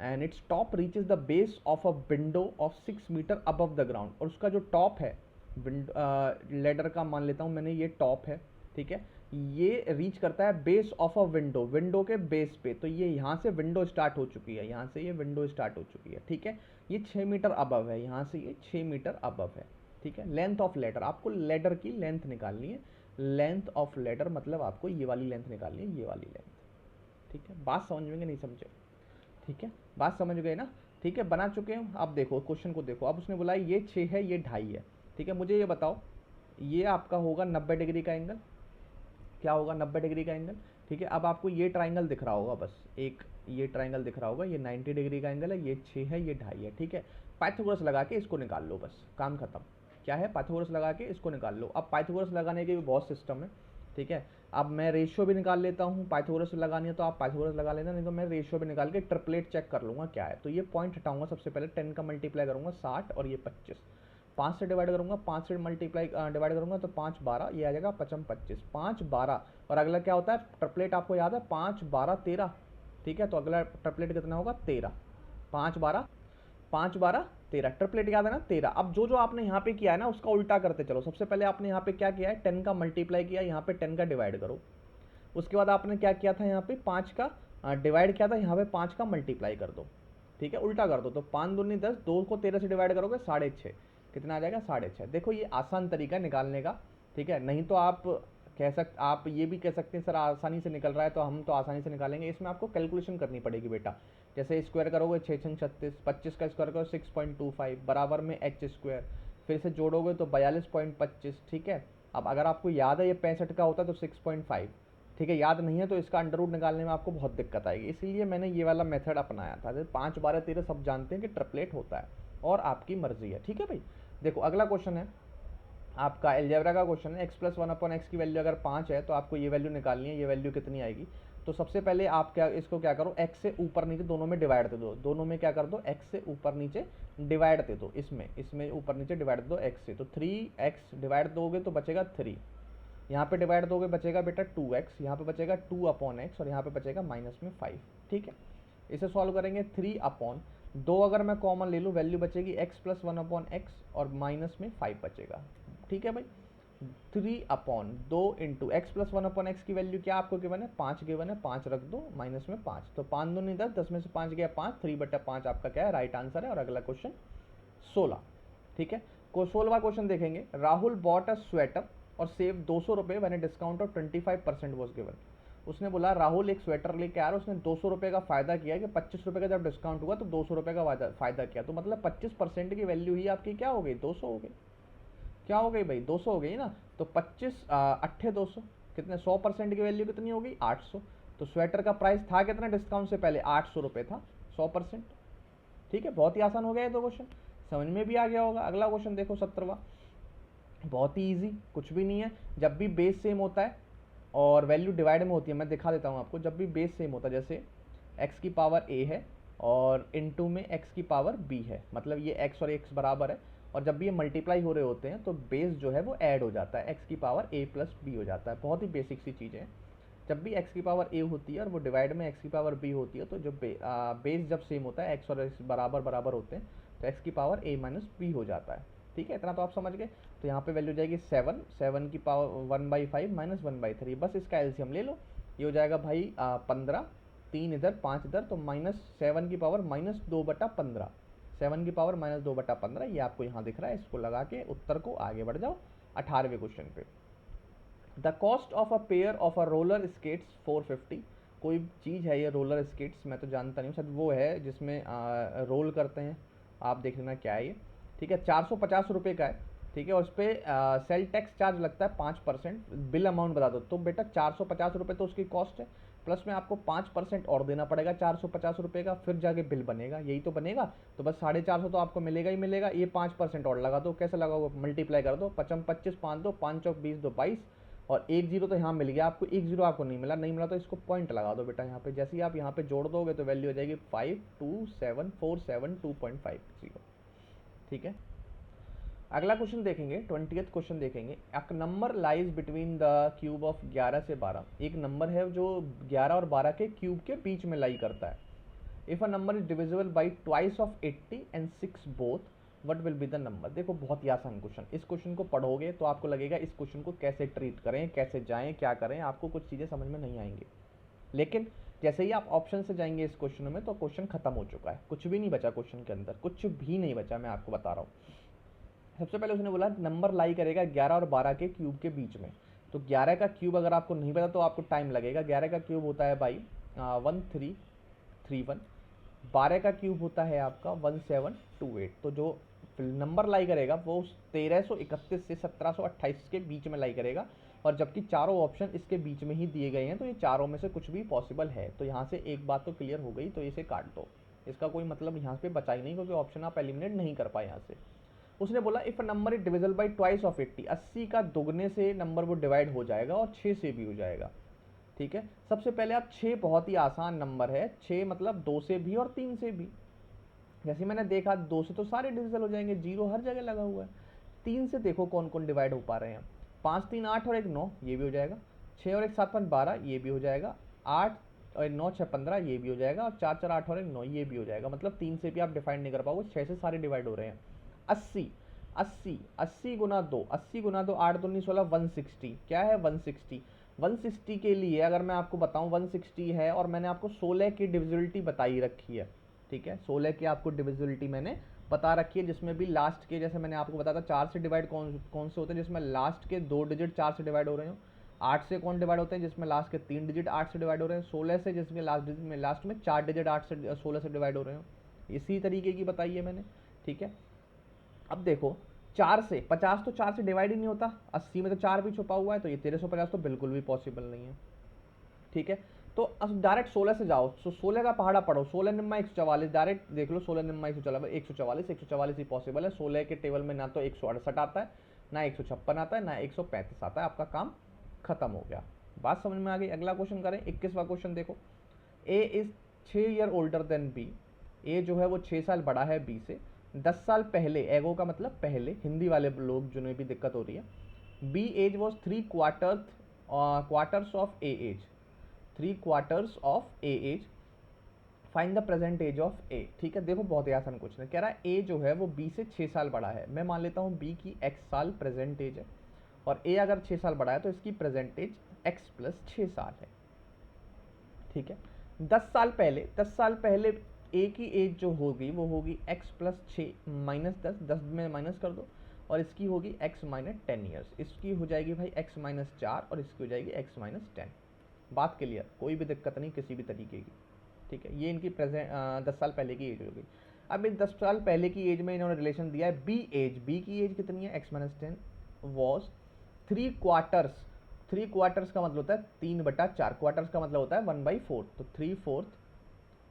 and its top reaches the base of a window of 6 metre above the ground. और उसका जो टॉप है लैडर का, मान लेता हूँ मैंने ये टॉप है, ठीक है, ये रीच करता है base of a window, window के बेस पे। तो ये यहाँ से विंडो स्टार्ट हो चुकी है, यहाँ से ये विंडो स्टार्ट हो चुकी है। ठीक है, ये 6 मीटर अबव है, यहाँ से ये 6 मीटर अबव है। ठीक है, लेंथ ऑफ लेडर, आपको लेडर की लेंथ निकालनी है। लेंथ ऑफ लेडर मतलब आपको ये वाली लेंथ निकालनी है, ये वाली लेंथ। ठीक है, बात समझ में नहीं समझे? ठीक है, बात समझ गए ना? ठीक है, बना चुके हैं। अब देखो क्वेश्चन को देखो। अब उसने बोला ये 6 है, ये 2.5 है। ठीक है, मुझे ये बताओ, ये आपका होगा 90 डिग्री का एंगल। क्या होगा, 90 डिग्री का एंगल। ठीक है, अब आपको ये ट्राइंगल दिख रहा होगा, बस एक ये ट्राइंगल दिख रहा होगा, ये 90 डिग्री का एंगल है, ये 6 है, ये 2.5 है। ठीक है, पाइथागोरस लगा के इसको निकाल लो, बस काम खत्म। क्या है, पाइथागोरस लगा के इसको निकाल लो। अब पाइथागोरस लगाने के भी बहुत सिस्टम है। ठीक है, अब मैं रेशियो भी निकाल लेता हूँ। पाइथागोरस लगानी है तो आप पाइथागोरस लगा लेना, नहीं तो मैं रेशियो भी निकाल के ट्रिपलेट चेक कर लूँगा क्या है। तो ये पॉइंट हटाऊंगा, सबसे पहले 10 का मल्टीप्लाई करूँगा 60 और ये 25, 5 से डिवाइड करूँगा, 5 से मल्टीप्लाई डिवाइड करूँगा तो 5 12, ये आ जाएगा 55 25, 5 12। और अगला क्या होता है ट्रिपलेट, आपको याद है 5 12 13। ठीक है, तो अगला ट्रिपलेट कितना होगा 13, 5 12 5 12 13, ट्रिपलेट याद है ना 13। अब जो जो आपने यहाँ पे किया है ना उसका उल्टा करते चलो। सबसे पहले आपने यहाँ पे क्या किया है 10 का मल्टीप्लाई किया, यहाँ पे 10 का डिवाइड करो। उसके बाद आपने क्या किया था, यहाँ पे 5 का डिवाइड किया था, यहाँ पे 5 का मल्टीप्लाई कर दो। ठीक है, उल्टा कर दो। तो 5 दूनी 10, 2 को 13 से डिवाइड करोगे 6.5, कितना आ जाएगा 6.5। देखो ये आसान तरीका निकालने का। ठीक है, नहीं तो आप ये भी कह सकते हैं सर आसानी से निकल रहा है, तो हम तो आसानी से निकालेंगे। इसमें आपको कैलकुलेशन करनी पड़ेगी बेटा। जैसे स्क्वायर करोगे 6 6 36, 25 का स्क्वायर करो 6.25 बराबर में h स्क्वायर, फिर से जोड़ोगे तो 42.25। ठीक है, अब अगर आपको याद है ये 65 का होता है तो 6.5। ठीक है, याद नहीं है तो इसका अंडर रूट निकालने में आपको बहुत दिक्कत आएगी, इसलिए मैंने ये वाला मेथड अपनाया था। 5 12 13 सब जानते हैं कि ट्रिपलेट होता है और आपकी मर्जी है। ठीक है भाई, देखो अगला क्वेश्चन है आपका अलजेब्रा का क्वेश्चन है। x + 1/x की वैल्यू अगर 5 है तो आपको ये वैल्यू निकालनी है। ये वैल्यू कितनी आएगी, तो सबसे पहले आप इसको क्या करो, x से ऊपर नीचे दोनों में डिवाइड दे दो। दोनों में क्या कर दो, x से ऊपर नीचे डिवाइड दे दो। इसमें ऊपर नीचे डिवाइड दे दो x से। तो 3x डिवाइड दोगे तो बचेगा 3। यहाँ पे डिवाइड दोगे बचेगा बेटा 2x, यहाँ पे बचेगा 2/x और यहाँ पे बचेगा माइनस में 5। ठीक है, इसे सॉल्व करेंगे 3/2, अगर मैं कॉमन ले लूँ वैल्यू बचेगी x प्लस 1/x और माइनस में 5 बचेगा। ठीक है भाई, 3/2 इंटू एक्स प्लस 1/x की वैल्यू क्या आपको गिवन है, 5 गिवन है, 5 रख दो माइनस में 5, तो 5 दूनी 10, 10 में से 5 गया 5, 3/5 आपका क्या है, राइट आंसर है। और अगला क्वेश्चन 16। ठीक है, 16वां क्वेश्चन देखेंगे। राहुल बॉट अ स्वेटर और सेव 200 रुपये when discount of 25% was given. उसने बोला राहुल एक स्वेटर लेके आ रहा है, उसने 200 रुपये का फायदा किया कि 25 रुपये का जब डिस्काउंट हुआ तो 200 रुपये का फायदा किया, तो मतलब 25% की वैल्यू ही आपकी क्या हो गई, 200 हो गई। क्या हो गई भाई, 200 हो गई ना। तो 25 अट्ठे 200 कितने, 100% की वैल्यू कितनी हो गई, 800। तो स्वेटर का प्राइस था कितना डिस्काउंट से पहले, 800 रुपये था, 100%। ठीक है, बहुत ही आसान हो गया ये दो क्वेश्चन, समझ में भी आ गया होगा। अगला क्वेश्चन देखो 17वां, बहुत ही इजी, कुछ भी नहीं है। जब भी बेस सेम होता है और वैल्यू डिवाइड में होती है, मैं दिखा देता हूँ आपको। जब भी बेस सेम होता है, जैसे x की पावर a है और इनटू में x की पावर b है, मतलब ये x और x बराबर है, और जब भी ये मल्टीप्लाई हो रहे होते हैं तो बेस जो है वो ऐड हो जाता है, x की पावर a प्लस b हो जाता है। बहुत ही बेसिक सी चीज़ें हैं। जब भी x की पावर a होती है और वो डिवाइड में x की पावर b होती है, तो जो बेस जब सेम होता है, x और x बराबर बराबर होते हैं, तो x की पावर a माइनस b हो जाता है। ठीक है, इतना तो आप समझ गए। तो यहाँ पे वैल्यू जाएगी 7, 7 की पावर 1/5 माइनस 1/3, बस इसका एलसीएम ले लो, ये हो जाएगा भाई 15, 3 इधर 5 इधर, तो -7 की पावर -2/15, 7 की पावर -2/15, ये आपको यहाँ दिख रहा है। इसको लगा के उत्तर को आगे बढ़ जाओ 18वें क्वेश्चन पे। The cost of a pair of a roller skates 450। कोई चीज़ है ये रोलर स्केट्स, मैं तो जानता नहीं हूँ, शायद वो है जिसमें रोल करते हैं, आप देख लेना क्या है ये। ठीक है, 450 रुपये का है। ठीक है, और उस पर सेल टैक्स चार्ज लगता है 5%। बिल अमाउंट बता दो, तो बेटा 450 रुपये तो उसकी कॉस्ट है, प्लस में आपको 5% और देना पड़ेगा 450 रुपये का, फिर जाके बिल बनेगा, यही तो बनेगा। तो बस 450 तो आपको मिलेगा ही मिलेगा, ये 5% और लगा दो। कैसे लगाओ, मल्टीप्लाई कर दो, 55 25 5 दो, 5 चौक 20 दो 22, और 1 जीरो तो यहाँ मिल गया आपको, 1 जीरो आपको नहीं मिला, नहीं मिला तो इसको पॉइंट लगा दो बेटा यहाँ पे। जैसे ही आप यहाँ पे जोड़ दोगे तो वैल्यू हो जाएगी 52747 ठीक है, अगला क्वेश्चन देखेंगे, 20th क्वेश्चन देखेंगे। एक number lies between the cube of 11 से 12। एक नंबर है जो 11 और 12 के क्यूब के बीच में लाई करता है। If a number is divisible by twice of 80 and 6 both, what will be the number. देखो बहुत ही आसान क्वेश्चन, इस क्वेश्चन को पढ़ोगे तो आपको लगेगा इस क्वेश्चन को कैसे ट्रीट करें, कैसे जाएं, क्या करें, आपको कुछ चीज़ें समझ में नहीं आएंगी। लेकिन जैसे ही आप ऑप्शन से जाएंगे इस क्वेश्चन में, तो क्वेश्चन खत्म हो चुका है, कुछ भी नहीं बचा क्वेश्चन के अंदर, कुछ भी नहीं बचा, मैं आपको बता रहा हूँ। सबसे पहले उसने बोला नंबर लाई करेगा 11 और 12 के क्यूब के बीच में। तो 11 का क्यूब अगर आपको नहीं पता तो आपको टाइम लगेगा। 11 का क्यूब होता है भाई 1331, 12 का क्यूब होता है आपका 1728। तो जो नंबर लाई करेगा वो 1331 से 1728 के बीच में लाई करेगा, और जबकि चारों ऑप्शन इसके बीच में ही दिए गए हैं, तो ये चारों में से कुछ भी पॉसिबल है। तो यहाँ से एक बात तो क्लियर हो गई, तो इसे काट दो, इसका कोई मतलब यहाँ पे बचा ही नहीं, क्योंकि ऑप्शन आप एलिमिनेट नहीं कर पाए यहाँ से। उसने बोला if number is divisible by twice of 80, 80 का दुगने से नंबर वो डिवाइड हो जाएगा और 6 से भी हो जाएगा। ठीक है, सबसे पहले आप 6 बहुत ही आसान नंबर है, 6 मतलब 2 से भी और 3 से भी। जैसे मैंने देखा 2 से तो सारे डिविजिबल हो जाएंगे, जीरो हर जगह लगा हुआ है। 3 से देखो कौन कौन डिवाइड हो पा रहे हैं, 5 3 8 और 1 9, ये भी हो जाएगा। 6 और 1 7 5 12, ये भी हो जाएगा। 8 और 9 6 15, ये भी हो जाएगा। और 4 4 8 और 1 9, ये भी हो जाएगा। मतलब 3 से भी आप डिफाइंड नहीं कर पाओगे, 6 से सारे डिवाइड हो रहे हैं। 80 80 80 गुना 2, 80 गुना 2, 8 2 16, 160। क्या है 160। 160 के लिए अगर मैं आपको बताऊं 160 है, और मैंने आपको 16 की डिविजिबिलिटी बताई रखी है। ठीक है, 16 की आपको डिविजिबिलिटी मैंने बता रखी है, जिसमें भी लास्ट के, जैसे मैंने आपको बताया था 4 से डिवाइड कौन कौन से होते हैं, जिसमें लास्ट के 2 डिजिट 4 से डिवाइड हो रहे हो। 8 से कौन डिवाइड होते हैं, जिसमें लास्ट के 3 डिजिट 8 से डिवाइड हो रहे हैं। 16 से जिसमें लास्ट में 4 डिजिट 8 से 16 से डिवाइड हो रहे हो। इसी तरीके की बताई है मैंने। ठीक है, अब देखो 4 से 50 तो 4 से डिवाइड ही नहीं होता, 80 में तो 4 भी छुपा हुआ है, तो ये 1350 तो बिल्कुल भी पॉसिबल नहीं है। ठीक है, तो अब डायरेक्ट 16 से जाओ, तो 16 का पहाड़ा पढ़ो, 16 निम्मा 144, डायरेक्ट देख लो 16 निम्मा 144 ही पॉसिबल है। 16 के टेबल में ना तो 168 आता है, ना 156 आता है, ना 135 आता है, आपका काम खत्म हो गया। बात समझ में आ गई। अगला क्वेश्चन करें, 21वां क्वेश्चन देखो। A is 6 year older than B. A जो है वो 6 साल बड़ा है बी से। 10 साल पहले, एगो का मतलब पहले, हिंदी वाले लोग जिन्हें भी दिक्कत हो रही है, B age was 3 quarters of A age, 3 quarters of A age, find the present age of A. ठीक है, देखो बहुत ही आसान क्वेश्चन है, कह रहा है ए जो है वो बी से 6 साल बड़ा है। मैं मान लेता हूँ बी की x साल प्रेजेंट एज है और ए अगर 6 साल बड़ा है तो इसकी प्रेजेंट एज x प्लस 6 साल है। ठीक है, 10 साल पहले ए की एज जो होगी वो होगी x प्लस 6 माइनस 10 में माइनस कर दो, और इसकी होगी x माइनस 10 ईयर्स। इसकी हो जाएगी भाई x माइनस 4 और इसकी हो जाएगी x माइनस 10। बात क्लियर, कोई भी दिक्कत नहीं किसी भी तरीके की। ठीक है, ये इनकी प्रेजेंट 10 साल पहले की एज होगी। अब इस 10 साल पहले की एज में इन्होंने रिलेशन दिया है बी एज, बी की एज कितनी है x minus 10 was 3 quarters. 3 quarters का मतलब होता है 3/4, क्वार्टर्स का मतलब होता है 1/4, तो 3/4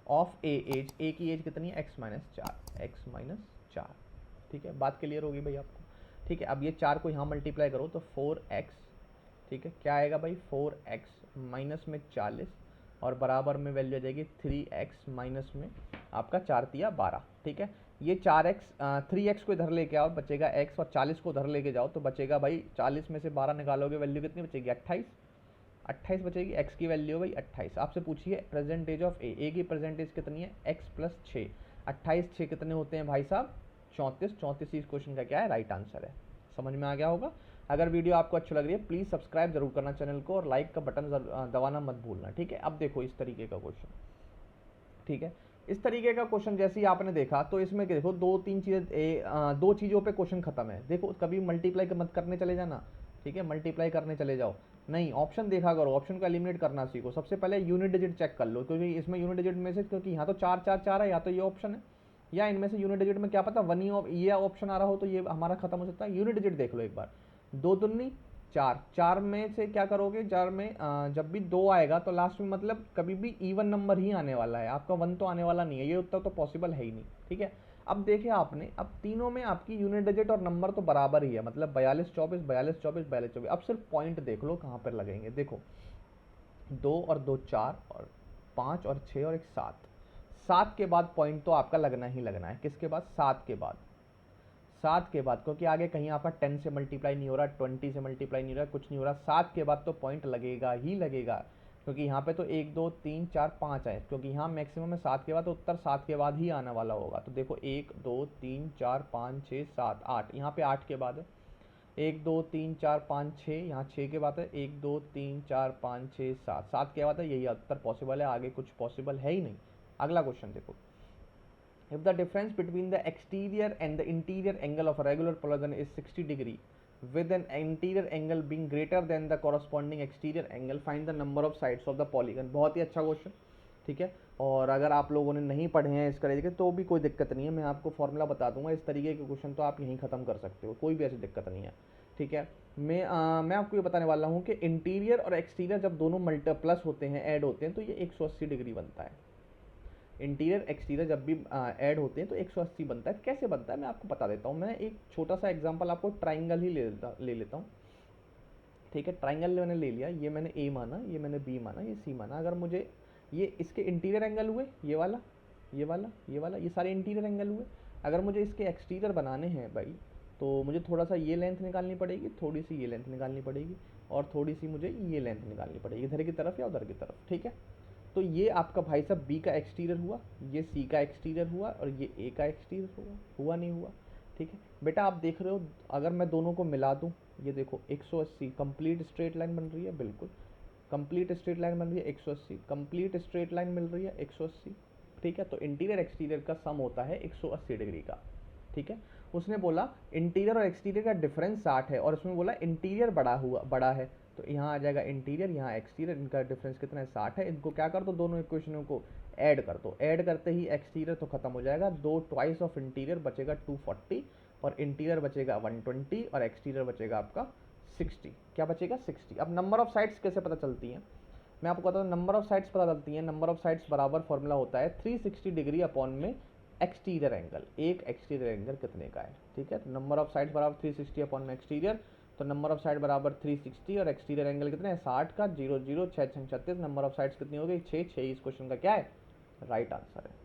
ऑफ ए एज, ए की एज कितनी है x माइनस 4, x माइनस 4। ठीक है, बात क्लियर हो गई भाई आपको। ठीक है, अब ये 4 को यहाँ मल्टीप्लाई करो तो 4x, ठीक है, क्या आएगा भाई 4x माइनस में 40 और बराबर में वैल्यू आ जाएगी 3x माइनस में आपका 4×3 = 12। ठीक है, ये 4x 3x को इधर लेके आओ बचेगा x, और 40 को उधर लेके जाओ तो बचेगा भाई 40 में से 12 निकालोगे वैल्यू कितनी बचेगी 28, 28 बचेगी। x की वैल्यू भाई 28। आपसे पूछिए प्रेजेंट एज ऑफ ए की प्रेजेंट एज कितनी है x प्लस 6, 28 6 कितने होते हैं भाई साहब 34, 34 इस क्वेश्चन का क्या है राइट आंसर है। समझ में आ गया होगा। अगर वीडियो आपको अच्छी लग रही है प्लीज़ सब्सक्राइब जरूर करना चैनल को और लाइक का बटन दबाना मत भूलना। ठीक है, अब देखो इस तरीके का क्वेश्चन। ठीक है, इस तरीके का क्वेश्चन जैसे ही आपने देखा तो इसमें देखो दो चीज़ों पे क्वेश्चन खत्म है। देखो कभी मल्टीप्लाई मत करने चले जाना, ठीक है, मल्टीप्लाई करने चले जाओ नहीं, ऑप्शन देखा करो, ऑप्शन को एलिमिनेट करना सीखो। सबसे पहले यूनिट डिजिट चेक कर लो, क्योंकि इसमें यूनिट डिजिट में से, क्योंकि यहाँ तो 4 4 4 है, या तो ये ऑप्शन है या इनमें से यूनिट डिजिट में क्या पता 1 ही ये ऑप्शन आ रहा हो तो ये हमारा खत्म हो सकता है। यूनिट डिजिट देख लो एक बार, 2 दूनी 4, 4 में से क्या करोगे, 4 में जब भी 2 आएगा तो लास्ट में मतलब कभी भी इवन नंबर ही आने वाला है, आपका 1 तो आने वाला नहीं है, ये उत्तर तो पॉसिबल है ही नहीं। ठीक है, अब देखे आपने, अब तीनों में आपकी यूनिट डिजिट और नंबर तो बराबर ही है, मतलब 42 24 42 24 42 24। अब सिर्फ पॉइंट देख लो कहाँ पर लगेंगे। देखो 2 और 2 4 और 5 और 6 और 1 7, 7 के बाद पॉइंट तो आपका लगना ही लगना है। किसके बाद 7 के बाद, 7 के बाद, क्योंकि आगे कहीं आपका 10 से मल्टीप्लाई नहीं हो रहा, 20 से मल्टीप्लाई नहीं हो रहा, कुछ नहीं हो रहा, 7 के बाद तो पॉइंट लगेगा ही लगेगा। क्योंकि यहाँ पे तो 1 2 3 4 5 है, क्योंकि यहाँ मैक्सिमम है 7 के बाद, तो उत्तर 7 के बाद ही आने वाला होगा। तो देखो 1 2 3 4 5 6 7 8, यहाँ पे 8 के बाद है 1 2 3 4 5 6, यहाँ 6 के बाद है 1 2 3 4 5 6 7, 7 के बाद है, यही उत्तर पॉसिबल है, आगे कुछ पॉसिबल है ही नहीं। अगला क्वेश्चन देखो, if the difference between the exterior and the interior angle of a regular polygon is 60 degree with an interior angle being greater than the corresponding exterior angle, find the number of sides of the polygon। बहुत ही अच्छा क्वेश्चन। ठीक है, और अगर आप लोगों ने नहीं पढ़े हैं इस तरीके तो भी कोई दिक्कत नहीं है, मैं आपको फॉर्मूला बता दूंगा, इस तरीके के क्वेश्चन तो आप यहीं ख़त्म कर सकते हो, कोई भी ऐसी दिक्कत नहीं है। ठीक है, मैं आपको ये बताने वाला हूँ कि इंटीरियर और एक्सटीरियर जब दोनों प्लस होते हैं, ऐड होते हैं, तो ये 180 डिग्री बनता है। इंटीरियर एक्सटीरियर जब भी ऐड होते हैं तो 180 बनता है। कैसे बनता है मैं आपको बता देता हूँ। मैं एक छोटा सा एग्जांपल आपको ट्राइंगल ही ले लेता हूँ। ठीक है, ट्राइंगल मैंने ले लिया, ये मैंने ए माना, ये मैंने बी माना, ये सी माना। अगर मुझे ये इसके इंटीरियर एंगल हुए, ये वाला ये वाला ये वाला, ये सारे इंटीरियर एंगल हुए। अगर मुझे इसके एक्सटीरियर बनाने हैं भाई तो मुझे थोड़ा सा ये लेंथ निकालनी पड़ेगी, थोड़ी सी ये लेंथ निकालनी पड़ेगी, और थोड़ी सी मुझे ये लेंथ निकालनी पड़ेगी, इधर की तरफ या उधर की तरफ। ठीक है, तो ये आपका भाई साहब बी का एक्सटीरियर हुआ, ये सी का एक्सटीरियर हुआ, और ये ए का एक्सटीरियर हुआ नहीं हुआ। ठीक है बेटा, आप देख रहे हो अगर मैं दोनों को मिला दूं, ये देखो 180 कंप्लीट स्ट्रेट लाइन बन रही है, बिल्कुल कंप्लीट स्ट्रेट लाइन बन रही है 180, कंप्लीट स्ट्रेट लाइन मिल रही है 180। ठीक है, तो इंटीरियर एक्सटीरियर का सम होता है 180 डिग्री का। ठीक है, उसने बोला इंटीरियर और एक्सटीरियर का डिफरेंस 60 है, और उसमें बोला इंटीरियर बड़ा है, तो यहाँ आ जाएगा इंटीरियर, यहाँ एक्सटीरियर, इनका डिफरेंस कितना है 60 है। इनको क्या कर दो, दोनों इक्वेशनों को ऐड कर दो, ऐड करते ही एक्सटीरियर तो खत्म हो जाएगा, 2 ट्वाइस ऑफ इंटीरियर बचेगा 240, और इंटीरियर बचेगा 120, और एक्सटीरियर बचेगा आपका 60। क्या बचेगा 60। अब नंबर ऑफ साइड्स कैसे पता चलती हैं, मैं आपको बताता हूँ। नंबर ऑफ साइड्स पता चलती हैं, नंबर ऑफ साइड्स बराबर फॉर्मूला होता है 360 डिग्री अपॉन में एक्सटीरियर एंगल। एक एक्सटीरियर एंगल कितने का है। ठीक है, तो नंबर ऑफ साइड्स बराबर 360 अपॉन में एक्सटीरियर, तो नंबर ऑफ साइड बराबर 360, और एक्सटीरियर एंगल कितने हैं 60 का, 0 0 6 6 36, नंबर ऑफ साइड्स कितनी हो गई 6 6। इस क्वेश्चन का क्या है राइट आंसर है।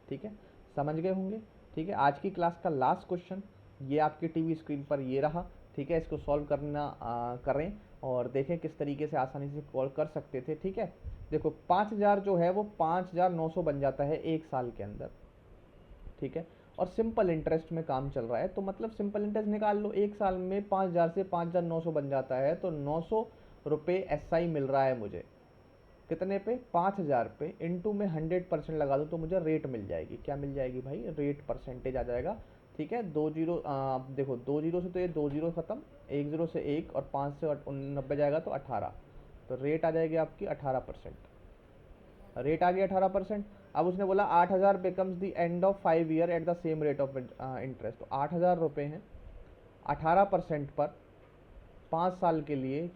ठीक है, समझ गए होंगे। ठीक है, आज की क्लास का लास्ट क्वेश्चन ये आपकी टीवी स्क्रीन पर ये रहा। ठीक है, इसको सॉल्व करना करें और देखें किस तरीके से आसानी से कॉल कर सकते थे। ठीक है, देखो 5000 जो है वो 5900 बन जाता है एक साल के अंदर। ठीक है, और सिंपल इंटरेस्ट में काम चल रहा है, तो मतलब सिंपल इंटरेस्ट निकाल लो, एक साल में 5000 से 5900 बन जाता है, तो 900 रुपये SI मिल रहा है मुझे। कितने पे? 5000 पे। इंटू में 100% लगा दूँ तो मुझे रेट मिल जाएगी। क्या मिल जाएगी भाई? रेट परसेंटेज आ जाएगा। ठीक है, दो जीरो देखो, 2 जीरो से तो ये 2 जीरो खत्म, 1 जीरो से 1 और 5 से 90 जाएगा तो 18, तो रेट आ जाएगी आपकी 18%। रेट आ गया 18%। अब उसने बोला 8000 becomes the end of 5 year at the same rate of interest, तो 8000 रुपये हैं 18% पर 5 साल के लिए।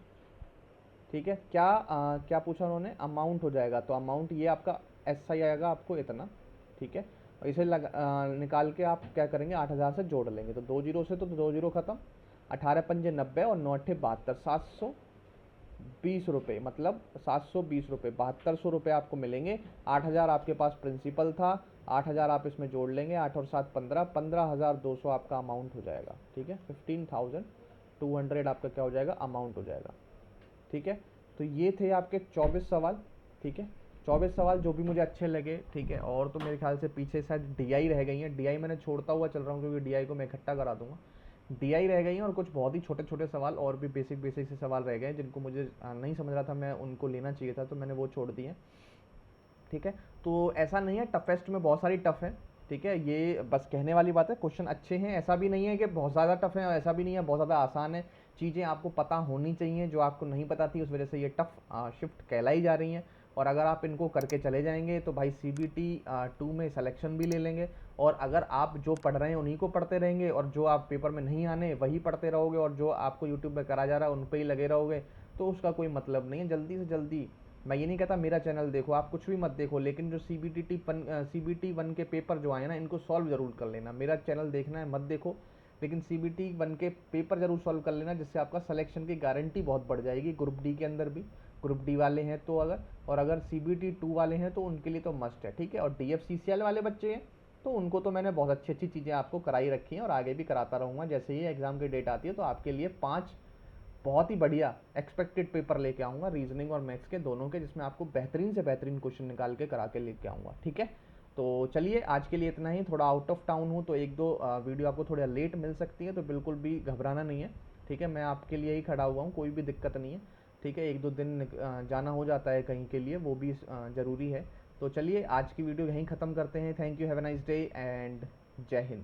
ठीक है, क्या पूछा उन्होंने? अमाउंट हो जाएगा, तो अमाउंट ये आपका SI आएगा आपको इतना। ठीक है, और इसे निकाल के आप क्या करेंगे? 8000 से जोड़ लेंगे, तो 2 जीरो से तो 2 जीरो खत्म, 18 पंजे 90 और 9 8 72, 720 रुपये, मतलब 720 रुपये, 7200 रुपये आपको मिलेंगे। 8000 आपके पास प्रिंसिपल था, 8000 आप इसमें जोड़ लेंगे, 8 और 7 15, 15200 आपका अमाउंट हो जाएगा। ठीक है, 15200 आपका क्या हो जाएगा? अमाउंट हो जाएगा। ठीक है, तो ये थे आपके 24 सवाल। ठीक है, 24 सवाल जो भी मुझे अच्छे लगे। ठीक है, और तो मेरे ख्याल से पीछे शायद DI रह गई हैं, DI मैंने छोड़ता हुआ चल रहा हूँ क्योंकि DI को मैं इकट्ठा करा दूंगा। DI रह गई हैं और कुछ बहुत ही छोटे छोटे सवाल और भी बेसिक बेसिक से सवाल रह गए जिनको मुझे नहीं समझ रहा था, मैं उनको लेना चाहिए था, तो मैंने वो छोड़ दिए। ठीक है, तो ऐसा नहीं है टफेस्ट में बहुत सारी टफ है। ठीक है, ये बस कहने वाली बात है, क्वेश्चन अच्छे हैं, ऐसा भी नहीं है कि बहुत ज़्यादा टफ है और ऐसा भी नहीं है बहुत ज़्यादा आसान है। चीज़ें आपको पता होनी चाहिए जो आपको नहीं पता थी, उस वजह से ये टफ शिफ्ट कहलाई जा रही हैं। और अगर आप इनको करके चले जाएंगे तो भाई CBT 2 में सिलेक्शन भी ले लेंगे। और अगर आप जो पढ़ रहे हैं उन्हीं को पढ़ते रहेंगे और जो आप पेपर में नहीं आने वही पढ़ते रहोगे और जो आपको यूट्यूब पर करा जा रहा है उन पर ही लगे रहोगे, तो उसका कोई मतलब नहीं है। जल्दी से जल्दी, मैं ये नहीं कहता मेरा चैनल देखो, आप कुछ भी मत देखो, लेकिन जो CBT 1 के पेपर जो आए ना, इनको सॉल्व जरूर कर लेना। मेरा चैनल देखना है मत देखो, लेकिन CBT 1 के पेपर जरूर सॉल्व कर लेना, जिससे आपका सिलेक्शन की गारंटी बहुत बढ़ जाएगी। ग्रुप डी के अंदर भी, ग्रुप डी वाले हैं तो अगर, और अगर CBT 2 वाले हैं तो उनके लिए तो मस्ट है। ठीक है, और DFCCL वाले बच्चे हैं तो उनको तो मैंने बहुत अच्छी अच्छी चीज़ें आपको कराई रखी हैं और आगे भी कराता रहूँगा। जैसे ही एग्ज़ाम की डेट आती है तो आपके लिए 5 बहुत ही बढ़िया एक्सपेक्टेड पेपर लेके आऊँगा, रीजनिंग और मैथ्स के दोनों के, जिसमें आपको बेहतरीन से बेहतरीन क्वेश्चन निकाल के करा के लेके आऊँगा। ठीक है, तो चलिए आज के लिए इतना ही। थोड़ा आउट ऑफ टाउन हूँ तो एक दो वीडियो आपको थोड़ा लेट मिल सकती है, तो बिल्कुल भी घबराना नहीं है। ठीक है, मैं आपके लिए ही खड़ा हुआ हूँ, कोई भी दिक्कत नहीं है। ठीक है, 1 2 दिन जाना हो जाता है कहीं के लिए, वो भी ज़रूरी है। तो चलिए आज की वीडियो यहीं ख़त्म करते हैं। Thank you, have a nice day and जय हिंद।